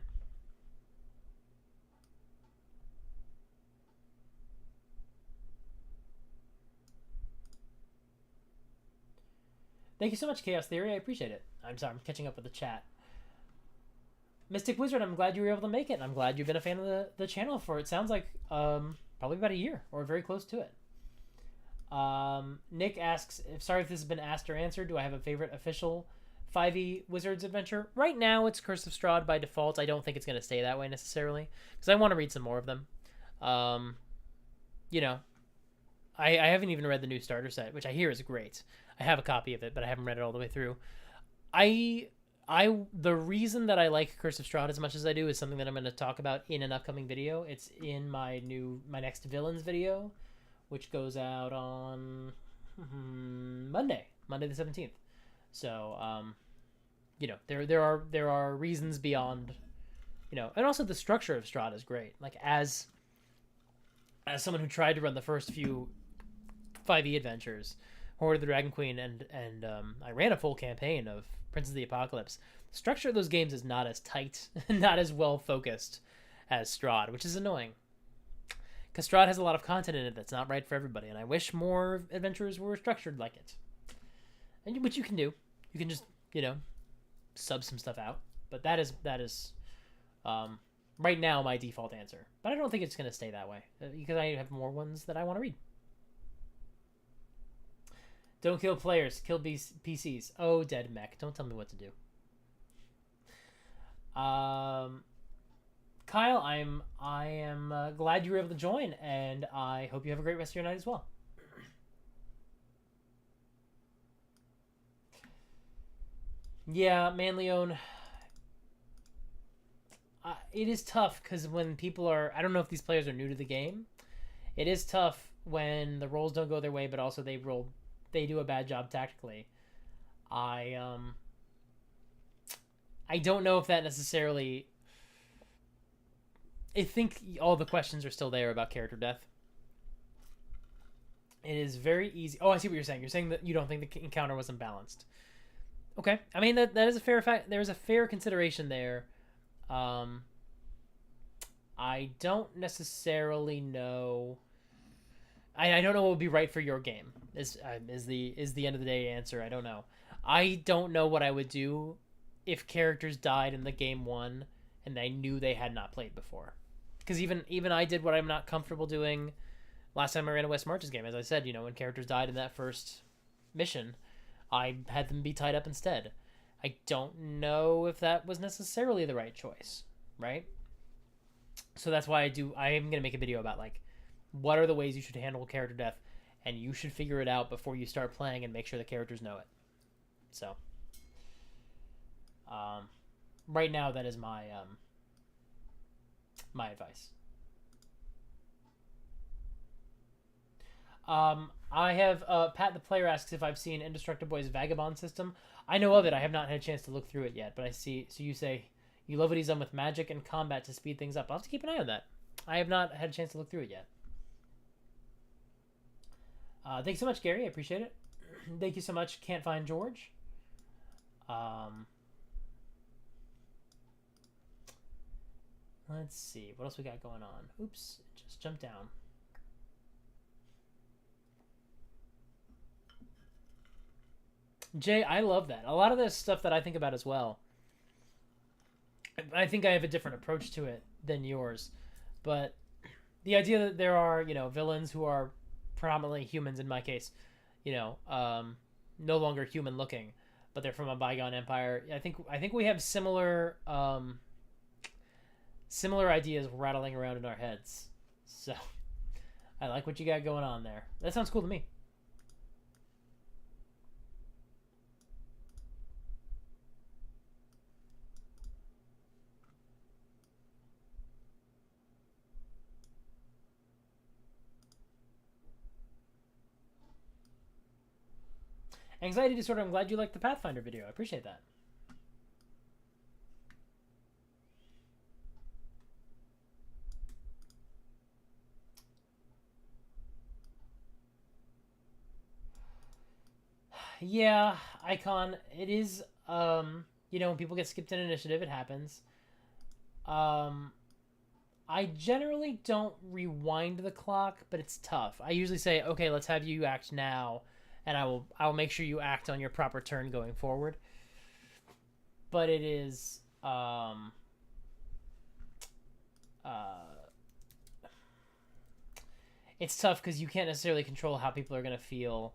Thank you so much, Chaos Theory. I appreciate it. I'm sorry, I'm catching up with the chat. Mystic Wizard, I'm glad you were able to make it. I'm glad you've been a fan of the channel for, it sounds like, probably about a year or very close to it. Nick asks, sorry if this has been asked or answered, do I have a favorite official 5e Wizards adventure? Right now, it's Curse of Strahd by default. I don't think it's going to stay that way necessarily, because I want to read some more of them. I haven't even read the new starter set, which I hear is great. I have a copy of it, but I haven't read it all the way through. The reason that I like Curse of Strahd as much as I do is something that I'm going to talk about in an upcoming video. It's in my next villains video, which goes out on Monday the 17th. So, there are reasons beyond, and also the structure of Strahd is great. Like, as someone who tried to run the first few 5e adventures, Horde of the Dragon Queen, and I ran a full campaign of Prince of the Apocalypse. The structure of those games is not as tight, not as well focused as Strahd, which is annoying. Because Strahd has a lot of content in it that's not right for everybody, and I wish more adventures were structured like it. And which you can do. You can just, sub some stuff out. But that is right now my default answer. But I don't think it's going to stay that way, because I have more ones that I want to read. Don't kill players, kill PCs. Oh, dead mech. Don't tell me what to do. Kyle, I am glad you were able to join, and I hope you have a great rest of your night as well. Yeah, Manleone. It is tough because when people are, I don't know if these players are new to the game. It is tough when the rolls don't go their way, but also they do a bad job tactically. I don't know if that necessarily. I think all the questions are still there about character death. It is very easy. Oh, I see what you're saying. You're saying that you don't think the encounter was imbalanced. Okay, I mean that is a fair fact. There's a fair consideration there. I don't necessarily know. I don't know what would be right for your game. Is the end of the day answer? I don't know. I don't know what I would do if characters died in the game one and I knew they had not played before. Because even I did what I'm not comfortable doing last time I ran a West Marches game. As I said, when characters died in that first mission, I had them be tied up instead. I don't know if that was necessarily the right choice, right? So that's why I am going to make a video about, like, what are the ways you should handle character death, and you should figure it out before you start playing and make sure the characters know it. So, right now that is my my advice. I have Pat the player asks if I've seen Indestructible Boy's Vagabond system. I know of it. I have not had a chance to look through it yet, but I see. So you say you love what he's done with magic and combat to speed things up. I'll have to keep an eye on that. I have not had a chance to look through it yet. Thanks so much, Gary. I appreciate it. Thank you so much. Can't find George. Um, let's see. What else we got going on? Oops. Just jumped down. Jay, I love that. A lot of this stuff that I think about as well. I think I have a different approach to it than yours. But the idea that there are, villains who are predominantly humans in my case, no longer human looking, but they're from a bygone empire. I think we have similar ideas rattling around in our heads. So I like what you got going on there. That sounds cool to me. Anxiety disorder, I'm glad you liked the Pathfinder video. I appreciate that. Yeah, Icon, it is, when people get skipped in initiative, it happens. I generally don't rewind the clock, but it's tough. I usually say, okay, let's have you act now, and I'll make sure you act on your proper turn going forward. But it is it's tough because you can't necessarily control how people are going to feel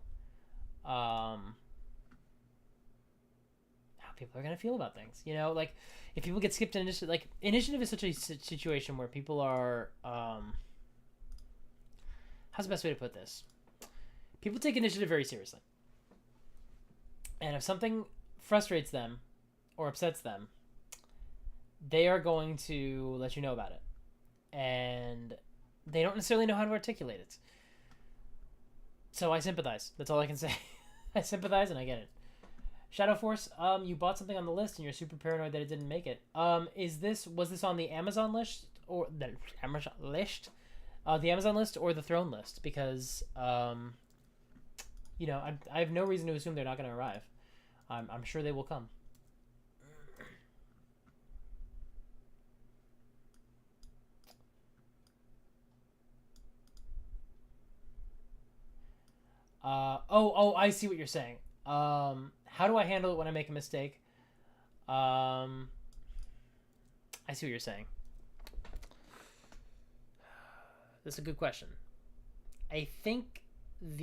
about things. Like if people get skipped in initiative, like initiative is such a situation where people are how's the best way to put this? People take initiative very seriously. And if something frustrates them or upsets them, they are going to let you know about it. And they don't necessarily know how to articulate it. So I sympathize. That's all I can say. I sympathize and I get it. Shadow Force, you bought something on the list and you're super paranoid that it didn't make it. Was this on the Amazon list or the Amazon list? The Amazon list or the Throne list? Because I have no reason to assume they're not going to arrive. I'm sure they will come. I see what you're saying. How do I handle it when I make a mistake? I see what you're saying. That's a good question. I think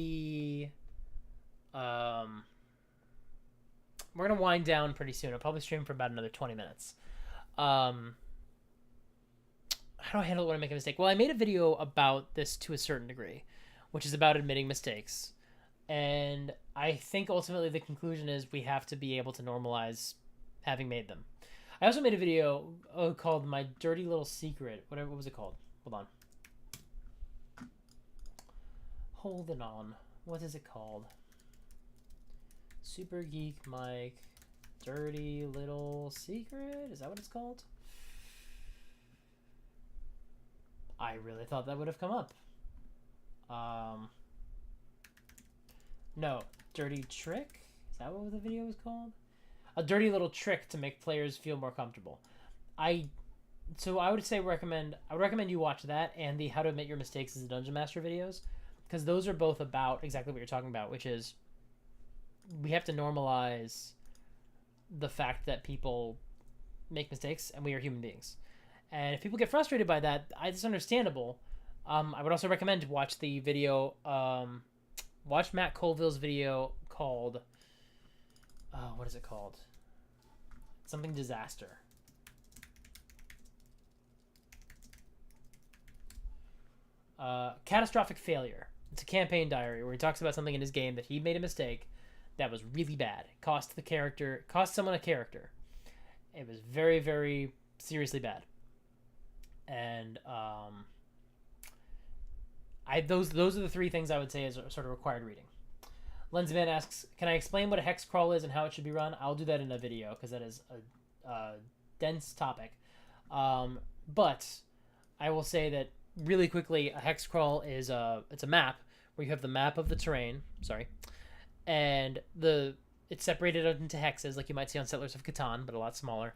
we're gonna wind down pretty soon. I'll probably stream for about another 20 minutes. How do I handle it when I make a mistake? Well, I made a video about this to a certain degree, which is about admitting mistakes. And I think ultimately the conclusion is we have to be able to normalize having made them. I also made a video called My Dirty Little Secret. What was it called? Hold on. What is it called? Super Geek Mike Dirty Little Secret? Is that what it's called? I really thought that would have come up. No, Dirty Trick? Is that what the video was called? A dirty little trick to make players feel more comfortable. I would recommend you watch that and the How to Admit Your Mistakes as a Dungeon Master videos, because those are both about exactly what you're talking about, which is we have to normalize the fact that people make mistakes and we are human beings. And if people get frustrated by that, it's understandable. I would also recommend to watch the video, watch Matt Colville's video called, what is it called? Something Disaster. Catastrophic Failure. It's a campaign diary where he talks about something in his game that he made a mistake that was really bad. It cost someone a character. It was very, very seriously bad. And those are the three things I would say is sort of required reading. Lensman asks, can I explain what a hex crawl is and how it should be run? I'll do that in a video because that is a dense topic. But I will say that really quickly, a hex crawl is it's a map where you have the map of the terrain. And the it's separated into hexes like you might see on Settlers of Catan, but a lot smaller.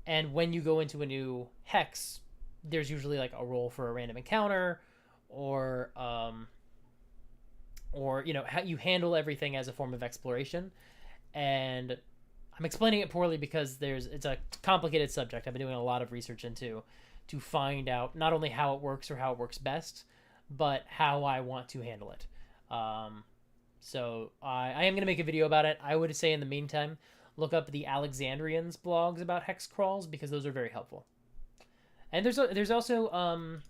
And when you go into a new hex, there's usually like a roll for a random encounter, or you know, how you handle everything as a form of exploration. And I'm explaining it poorly because it's a complicated subject I've been doing a lot of research into to find out not only how it works or how it works best, but how I want to handle it. So I am going to make a video about it. I would say in the meantime, look up the Alexandrians blogs about hex crawls because those are very helpful. And there's also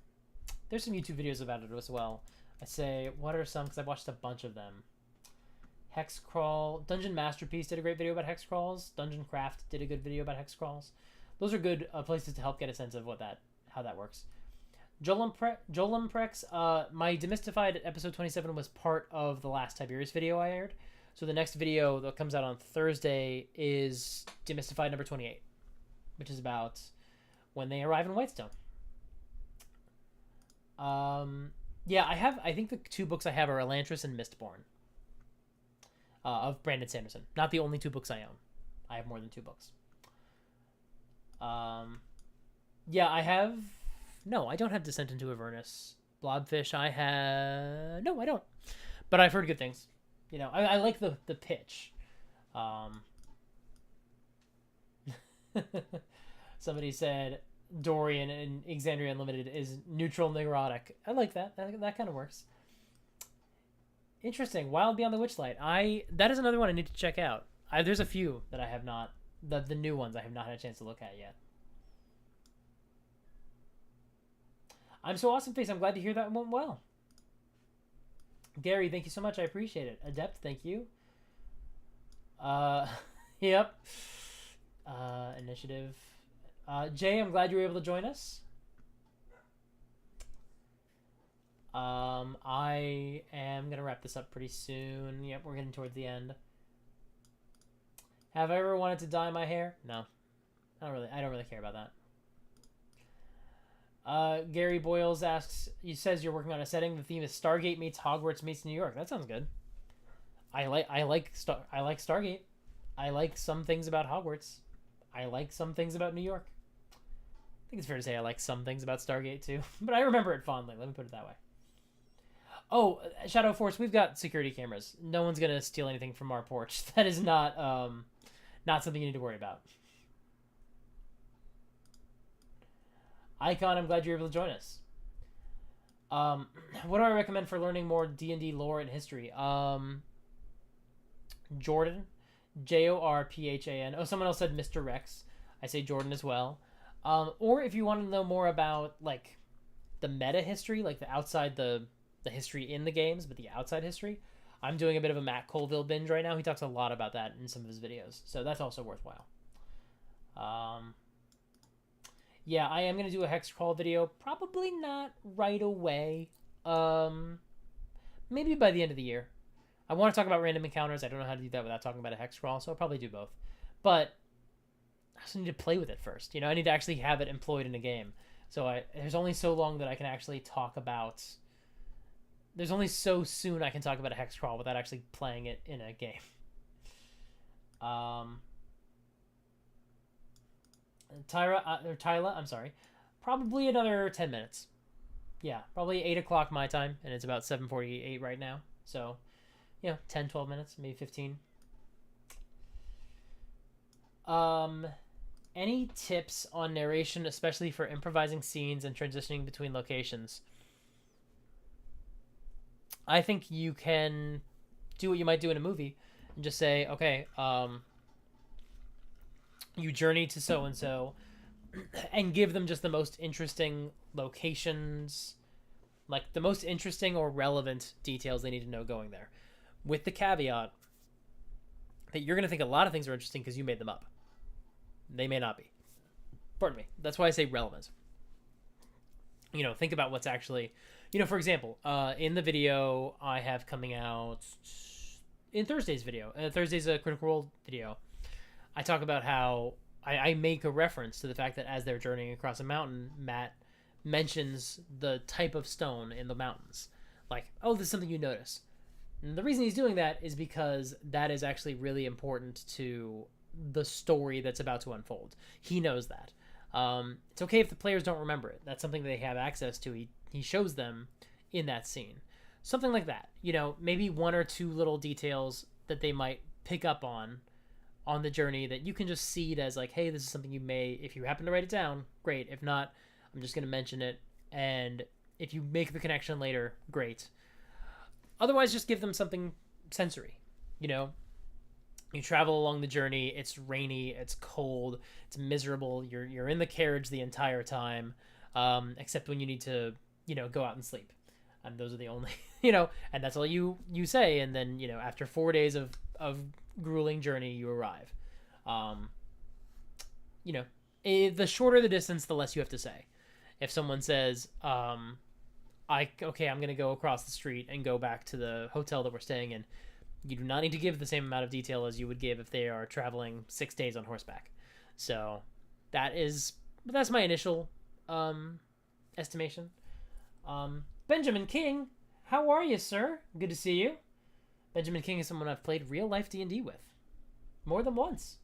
there's some YouTube videos about it as well. I say, what are some? Because I've watched a bunch of them. Hex crawl. Dungeon Masterpiece did a great video about hex crawls. Dungeon Craft did a good video about hex crawls. Those are good places to help get a sense of how that works. Jolimprex, my Demystified episode 27 was part of the last Tiberius video I aired. So the next video that comes out on Thursday is Demystified number 28, which is about when they arrive in Whitestone. Yeah, I think the two books I have are Elantris and Mistborn. Of Brandon Sanderson. Not the only two books I own. I have more than two books. Yeah, I have... No, I don't have Descent into Avernus. Blobfish, I have... No, I don't. But I've heard good things. You know, I like the pitch. Somebody said Dorian in Exandria Unlimited is neutral neurotic. I like that. That kind of works. Interesting. Wild Beyond the Witchlight. That is another one I need to check out. There's a few that I have not... The new ones I have not had a chance to look at yet. I'm so awesome, Face. I'm glad to hear that went well. Gary, thank you so much. I appreciate it. Adept, thank you. Yep. Initiative. Jay, I'm glad you were able to join us. I am going to wrap this up pretty soon. Yep, we're getting towards the end. Have I ever wanted to dye my hair? No. I don't really care about that. Gary Boyles asks, says you're working on a setting. The theme is Stargate meets Hogwarts meets New York. That sounds good. I like Stargate. I like some things about Hogwarts. I like some things about New York. I think it's fair to say I like some things about Stargate too, but I remember it fondly. Let me put it that way. Oh, Shadow Force, we've got security cameras. No one's gonna steal anything from our porch. That is not something you need to worry about. Icon, I'm glad you're able to join us. What do I recommend for learning more D&D lore and history? Jordan, Jorphan. Oh, someone else said Mr. Rex. I say Jordan as well. Or if you want to know more about like the meta history, like the outside the history in the games, but the outside history, I'm doing a bit of a Matt Colville binge right now. He talks a lot about that in some of his videos, so that's also worthwhile. Yeah, I am going to do a hex crawl video. Probably not right away. Maybe by the end of the year. I want to talk about random encounters. I don't know how to do that without talking about a hex crawl, so I'll probably do both. But I also need to play with it first. You know, I need to actually have it employed in a game. So there's only so long that I can actually talk about... There's only so soon I can talk about a hex crawl without actually playing it in a game. Tyla, I'm sorry. Probably another 10 minutes. Yeah, probably 8 o'clock my time, and it's about 7:48 right now. So, you know, 10, 12 minutes, maybe 15. Any tips on narration, especially for improvising scenes and transitioning between locations? I think you can do what you might do in a movie and just say, okay, you journey to so-and-so and give them just the most interesting locations, like the most interesting or relevant details they need to know going there, with the caveat that you're going to think a lot of things are interesting because you made them up. They may not be. Pardon me. That's why I say relevant. You know, think about what's actually... You know, for example, in the video I have coming out in Thursday's video, Thursday's Critical Role video, I talk about how I make a reference to the fact that as they're journeying across a mountain, Matt mentions the type of stone in the mountains. Like, oh, this is something you notice. And the reason he's doing that is because that is actually really important to the story that's about to unfold. He knows that. It's okay if the players don't remember it. That's something they have access to. He shows them in that scene. Something like that. Maybe one or two little details that they might pick up on the journey that you can just see it as like, hey, this is something you may, if you happen to write it down, great. If not, I'm just going to mention it. And if you make the connection later, great. Otherwise, just give them something sensory. You travel along the journey. It's rainy. It's cold. It's miserable. You're in the carriage the entire time, except when you need to, go out and sleep. And those are the only, and that's all you say. And then, after 4 days of grueling journey, you arrive. The shorter the distance, the less you have to say. If someone says, I'm going to go across the street and go back to the hotel that we're staying in, you do not need to give the same amount of detail as you would give if they are traveling 6 days on horseback. So that's my initial estimation. Benjamin King, how are you, sir? Good to see you. Benjamin King is someone I've played real life D&D with more than once.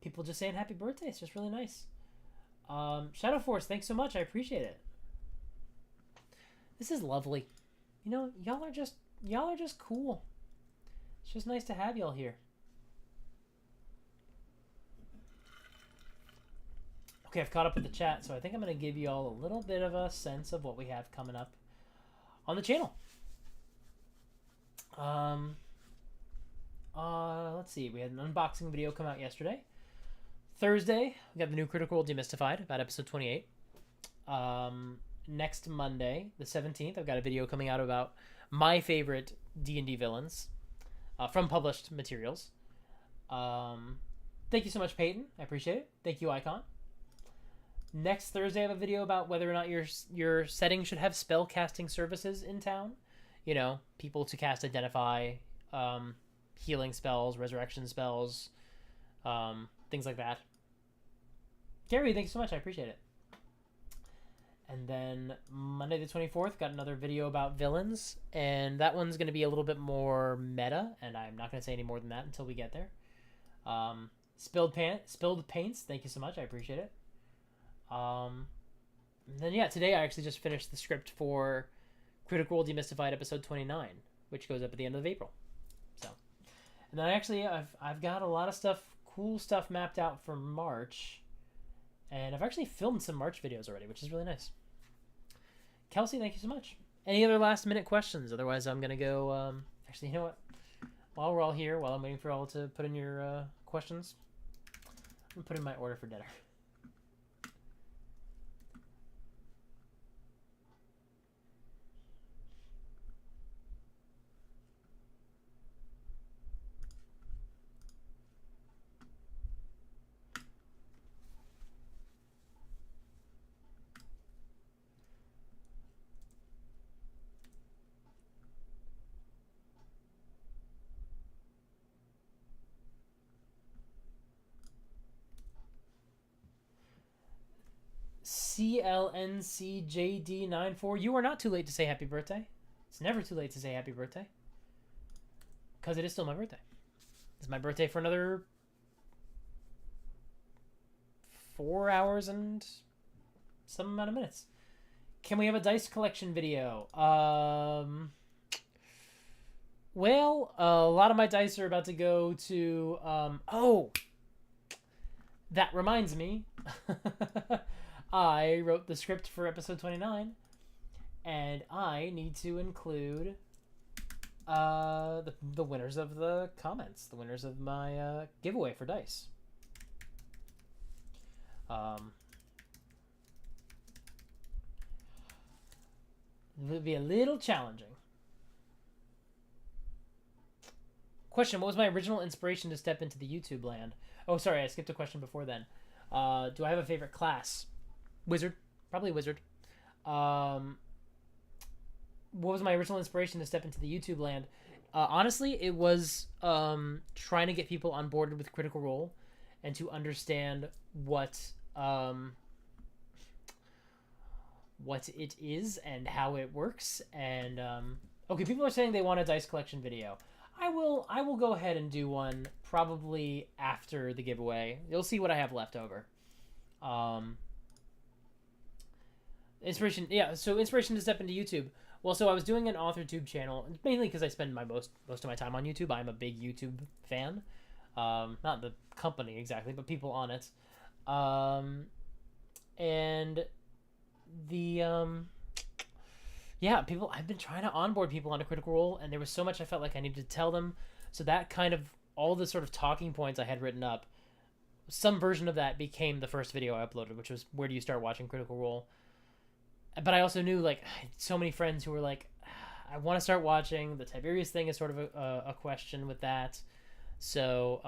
People just saying happy birthday. It's just really nice. Shadow Force, thanks so much. I appreciate it. This is lovely. Y'all are just cool. It's just nice to have y'all here. Okay, I've caught up with the chat, so I think I'm going to give you all a little bit of a sense of what we have coming up on the channel. Let's see. We had an unboxing video come out yesterday. Thursday, we got the new Critical Role Demystified, about episode 28. Next Monday, the 17th, I've got a video coming out about my favorite D&D villains from published materials. Thank you so much, Peyton. I appreciate it. Thank you, Icon. Next Thursday, I have a video about whether or not your setting should have spell casting services in town. People to cast Identify, healing spells, resurrection spells, things like that. Gary, thanks so much. I appreciate it. And then Monday the 24th, got another video about villains, and that one's going to be a little bit more meta, and I'm not going to say any more than that until we get there. Spilled Paints, thank you so much. I appreciate it. And then, today I actually just finished the script for Critical Role Demystified episode 29, which goes up at the end of April. So, and then I've got a lot of cool stuff mapped out for March. And I've actually filmed some March videos already, which is really nice. Kelsey, thank you so much. Any other last minute questions? Otherwise, I'm going to go... actually, you know what? While we're all here, while I'm waiting for all to put in your questions, I'm going to put in my order for dinner. CLNCJD94. You are not too late to say happy birthday. It's never too late to say happy birthday. Because it is still my birthday. It's my birthday for another 4 hours and some amount of minutes. Can we have a dice collection video? Well, a lot of my dice are about to go to... that reminds me. I wrote the script for episode 29, and I need to include the winners of the comments, the winners of my giveaway for dice. It would be a little challenging. Question, what was my original inspiration to step into the YouTube land? Oh, sorry, I skipped a question before then. Do I have a favorite class? Wizard. Probably Wizard. What was my original inspiration to step into the YouTube land? Honestly, it was trying to get people on board with Critical Role and to understand what what it is and how it works. And okay, people are saying they want a dice collection video. I will go ahead and do one probably after the giveaway. You'll see what I have left over. Inspiration, yeah. So inspiration to step into YouTube. Well, so I was doing an AuthorTube channel mainly because I spend most of my time on YouTube. I'm a big YouTube fan. Not the company exactly, but people on it. And the yeah, people. I've been trying to onboard people onto Critical Role, and there was so much I felt like I needed to tell them. So that kind of all the sort of talking points I had written up, some version of that became the first video I uploaded, which was where do you start watching Critical Role. But I also knew like I had so many friends who were like, I want to start watching. The Tiberius thing is sort of a question with that. So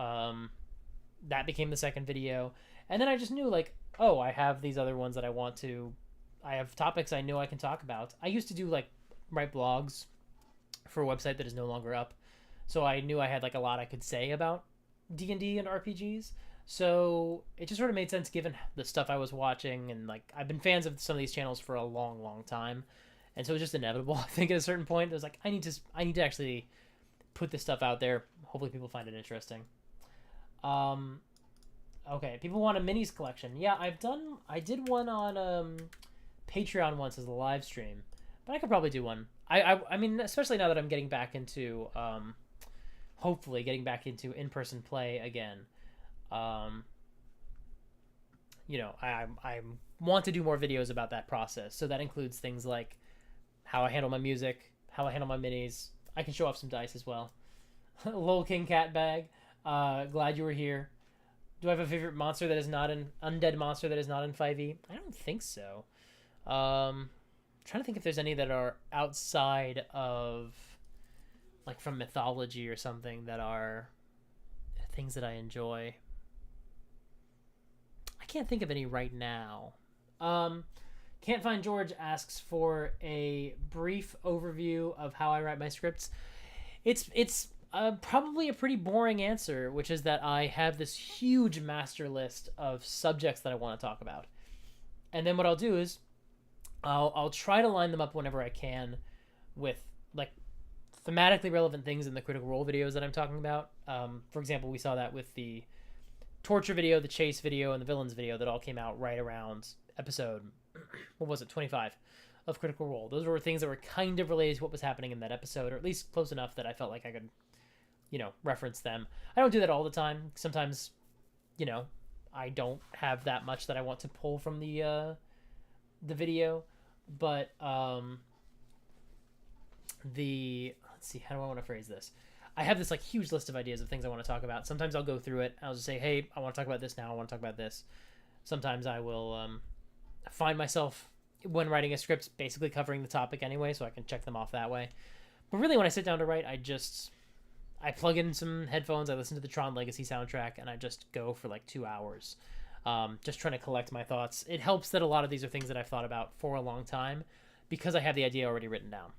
that became the second video, and then I just knew like, oh, I have these other ones that I want to. I have topics I know I can talk about. I used to do like write blogs for a website that is no longer up, so I knew I had like a lot I could say about D&D and RPGs. So it just sort of made sense given the stuff I was watching, and like I've been fans of some of these channels for a long time, and so it was just inevitable. I think at a certain point it was like I need to actually put this stuff out there. Hopefully people find it interesting. Okay, people want a minis collection. Yeah, I did one on Patreon once as a live stream, but I could probably do one. I mean, especially now that I'm getting back into hopefully getting back into in-person play again. You know, I want to do more videos about that process. So that includes things like how I handle my music, how I handle my minis. I can show off some dice as well. Lol King Cat Bag. Glad you were here. Do I have a favorite monster that is not an undead monster that is not in 5e? I don't think so. Trying to think if there's any that are outside of, like, from mythology or something that are things that I enjoy. I can't think of any right now. Can't Find George asks for a brief overview of how I write my scripts. It's probably a pretty boring answer, which is that I have this huge master list of subjects that I want to talk about. And then what I'll do is I'll try to line them up whenever I can with like thematically relevant things in the Critical Role videos that I'm talking about. For example, we saw that with the torture video, the chase video, and the villains video that all came out right around episode, what was it, 25 of Critical Role. Those were things that were kind of related to what was happening in that episode, or at least close enough that I felt like I could, you know, reference them. I don't do that all the time. Sometimes, you know, I don't have that much that I want to pull from the video, but let's see, how do I want to phrase this? I have this like huge list of ideas of things I want to talk about. Sometimes I'll go through it. I'll just say, hey, I want to talk about this now. I want to talk about this. Sometimes I will find myself when writing a script basically covering the topic anyway, so I can check them off that way. But really, when I sit down to write, I plug in some headphones, I listen to the Tron Legacy soundtrack, and I just go for like 2 hours, just trying to collect my thoughts. It helps that a lot of these are things that I've thought about for a long time because I have the idea already written down.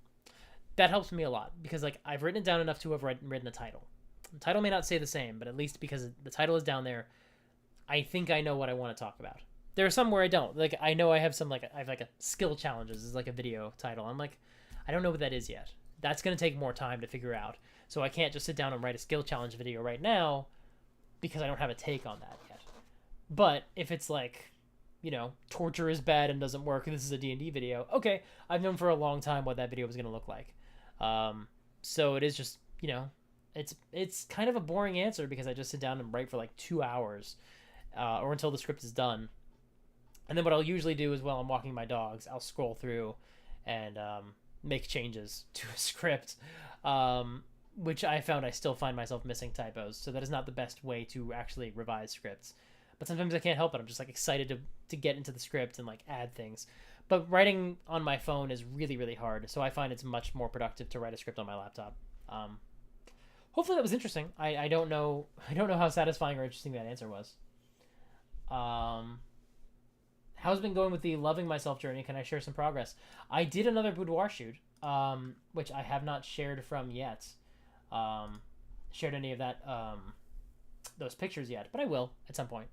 That helps me a lot because like I've written it down enough to have written a title. The title may not say the same, but at least because the title is down there, I think I know what I want to talk about. There are some where I don't. Like I know I have some I have like a skill challenges is like a video title. I'm like, I don't know what that is yet. That's going to take more time to figure out. So I can't just sit down and write a skill challenge video right now because I don't have a take on that yet. But if it's like, you know, torture is bad and doesn't work, and this is a D&D video, okay, I've known for a long time what that video was going to look like. So it is just, you know, it's kind of a boring answer because I just sit down and write for like 2 hours or until the script is done. And then what I'll usually do is while I'm walking my dogs, I'll scroll through and make changes to a script, which I found I still find myself missing typos. So that is not the best way to actually revise scripts. But sometimes I can't help it. I'm just like excited to get into the script and like add things. But writing on my phone is really, really hard. So I find it's much more productive to write a script on my laptop. Hopefully that was interesting. I don't know how satisfying or interesting that answer was. How's it been going with the loving myself journey? Can I share some progress? I did another boudoir shoot, which I have not shared from yet. Shared any of that those pictures yet, but I will at some point.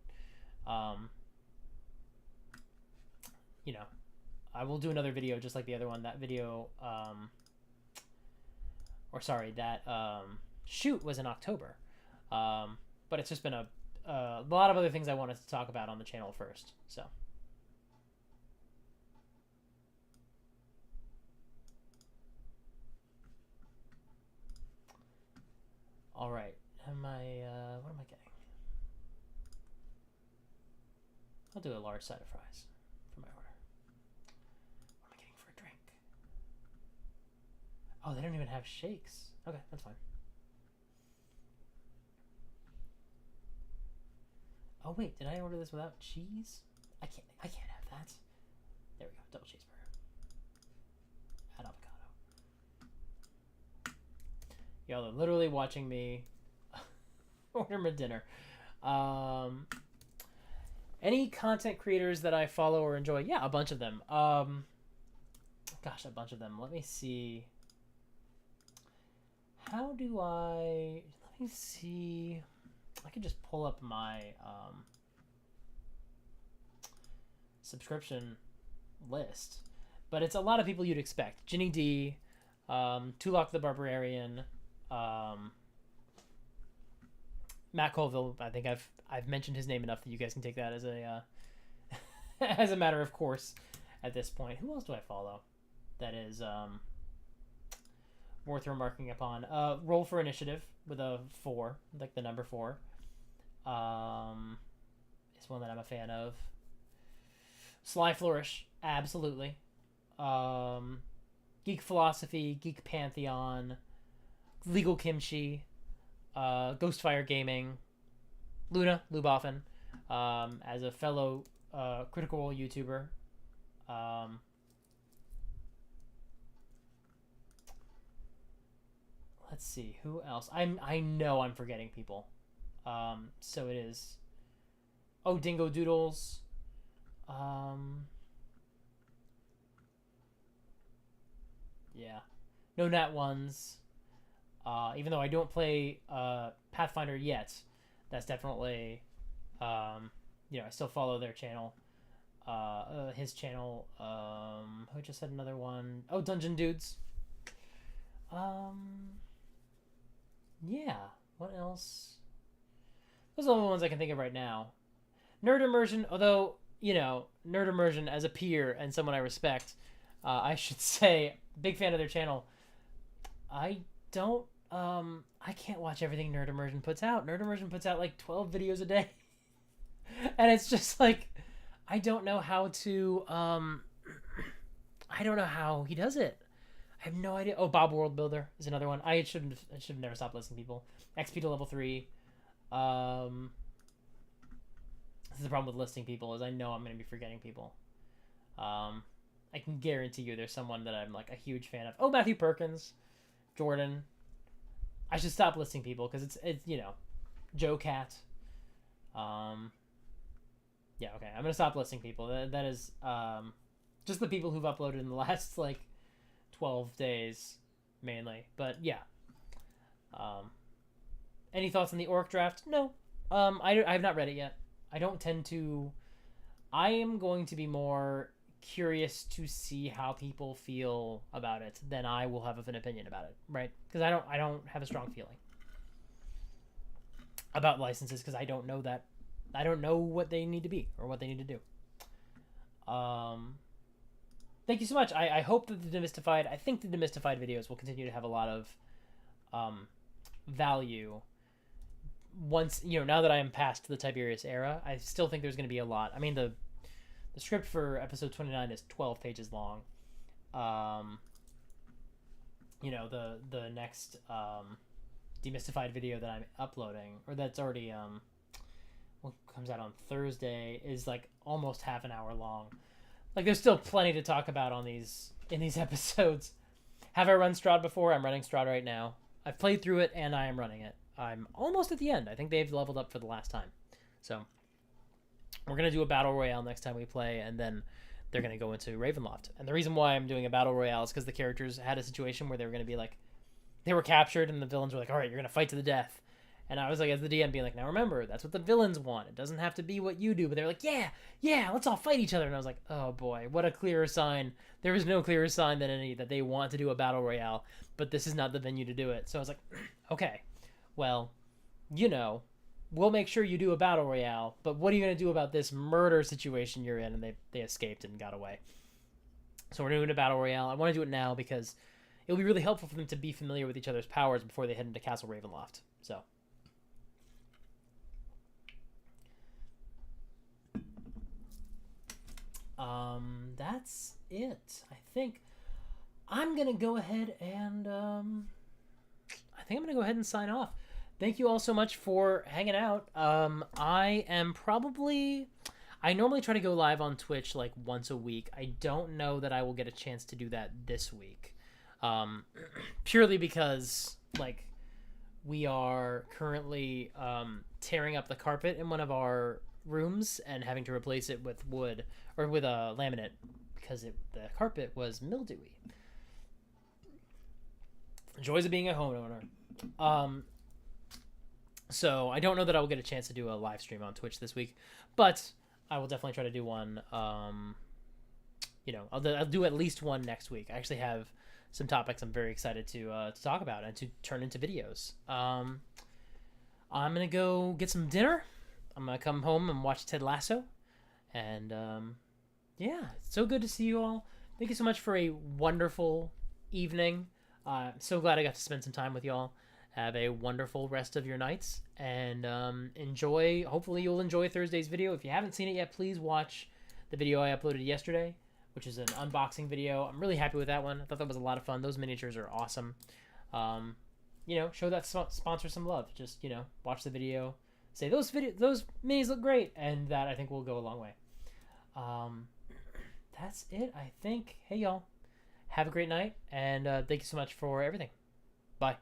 You know, I will do another video just like the other one. That video, or sorry, that shoot was in October. But it's just been a lot of other things I wanted to talk about on the channel first. So. All right. What am I getting? I'll do a large side of fries for my order. What am I getting for a drink? Oh, they don't even have shakes. Okay, that's fine. Oh wait, did I order this without cheese? I can't have that. There we go, double cheeseburger. Add avocado. Y'all are literally watching me order my dinner. Any content creators that I follow or enjoy? Yeah, a bunch of them. Gosh, a bunch of them. Let me see. How do I... Let me see. I could just pull up my subscription list. But it's a lot of people you'd expect. Ginny D, Tulok the Barbarian, Matt Colville. I think I've mentioned his name enough that you guys can take that as a as a matter of course at this point. Who else do I follow that is worth remarking upon? Roll for Initiative with a 4, like the number 4. Is one that I'm a fan of. Sly Flourish, absolutely. Geek Philosophy, Geek Pantheon, Legal Kimchi, Ghostfire Gaming, Luna Luboffin, as a fellow Critical Role YouTuber. Let's see, who else? I know I'm forgetting people. So it is. Oh, Dingo Doodles. Yeah. No Nat Ones. Even though I don't play Pathfinder yet, that's definitely, I still follow their channel. His channel. Who just said another one? Oh, Dungeon Dudes. Yeah. What else? Those are the only ones I can think of right now. Nerd Immersion, although, Nerd Immersion as a peer and someone I respect, I should say, big fan of their channel. I can't watch everything Nerd Immersion puts out. Nerd Immersion puts out like 12 videos a day. And it's just like, I don't know how to, I don't know how he does it. I have no idea. Oh, Bob World Builder is another one. I should have never stopped listening to people. XP to level 3. This is the problem with listing people, is I know I'm going to be forgetting people. I can guarantee you there's someone that I'm like a huge fan of. Oh, Matthew Perkins, Jordan. I should stop listing people because it's Joe Cat. Yeah, okay. I'm gonna stop listing people. That is just the people who've uploaded in the last like 12 days mainly. But yeah. Any thoughts on the orc draft? No. I have not read it yet. I don't tend to. I am going to be more curious to see how people feel about it than I will have an opinion about it, right? Because I don't have a strong feeling about licenses because I don't know that. I don't know what they need to be or what they need to do. Thank you so much. I hope that I think the Demystified videos will continue to have a lot of value. Once, now that I am past the Tiberius era, I still think there's going to be a lot. I mean, the script for episode 29 is 12 pages long. The next Demystified video that I'm uploading, or that's already comes out on Thursday, is like almost half an hour long. Like, there's still plenty to talk about in these episodes. Have I run Strahd before? I'm running Strahd right now. I've played through it and I am running it. I'm almost at the end. I think they've leveled up for the last time. So we're going to do a battle royale next time we play, and then they're going to go into Ravenloft. And the reason why I'm doing a battle royale is because the characters had a situation where they were going to be like, they were captured and the villains were like, all right, you're going to fight to the death. And I was like, as the DM, being like, now remember, that's what the villains want. It doesn't have to be what you do. But they're like, yeah, let's all fight each other. And I was like, oh boy, what a clearer sign. There is no clearer sign than any that they want to do a battle royale, but this is not the venue to do it. So I was like, okay, well, we'll make sure you do a battle royale, but what are you going to do about this murder situation you're in? And they escaped and got away. So we're doing a battle royale. I want to do it now because it'll be really helpful for them to be familiar with each other's powers before they head into Castle Ravenloft. So. That's it. I think I'm going to go ahead and, sign off. Thank you all so much for hanging out. I normally try to go live on Twitch like once a week. I don't know that I will get a chance to do that this week. Purely because like we are currently, tearing up the carpet in one of our rooms and having to replace it with wood or with a laminate because the carpet was mildewy. Joys of being a homeowner. So I don't know that I will get a chance to do a live stream on Twitch this week, but I will definitely try to do one. I'll do at least one next week. I actually have some topics I'm very excited to talk about and to turn into videos. I'm gonna go get some dinner. I'm going to come home and watch Ted Lasso. And, it's so good to see you all. Thank you so much for a wonderful evening. So glad I got to spend some time with y'all. Have a wonderful rest of your nights. And enjoy. Hopefully you'll enjoy Thursday's video. If you haven't seen it yet, please watch the video I uploaded yesterday, which is an unboxing video. I'm really happy with that one. I thought that was a lot of fun. Those miniatures are awesome. Show that sponsor some love. Just, watch the video. Say those minis look great, and that I think will go a long way. That's it, I think. Hey y'all, have a great night, and thank you so much for everything. Bye.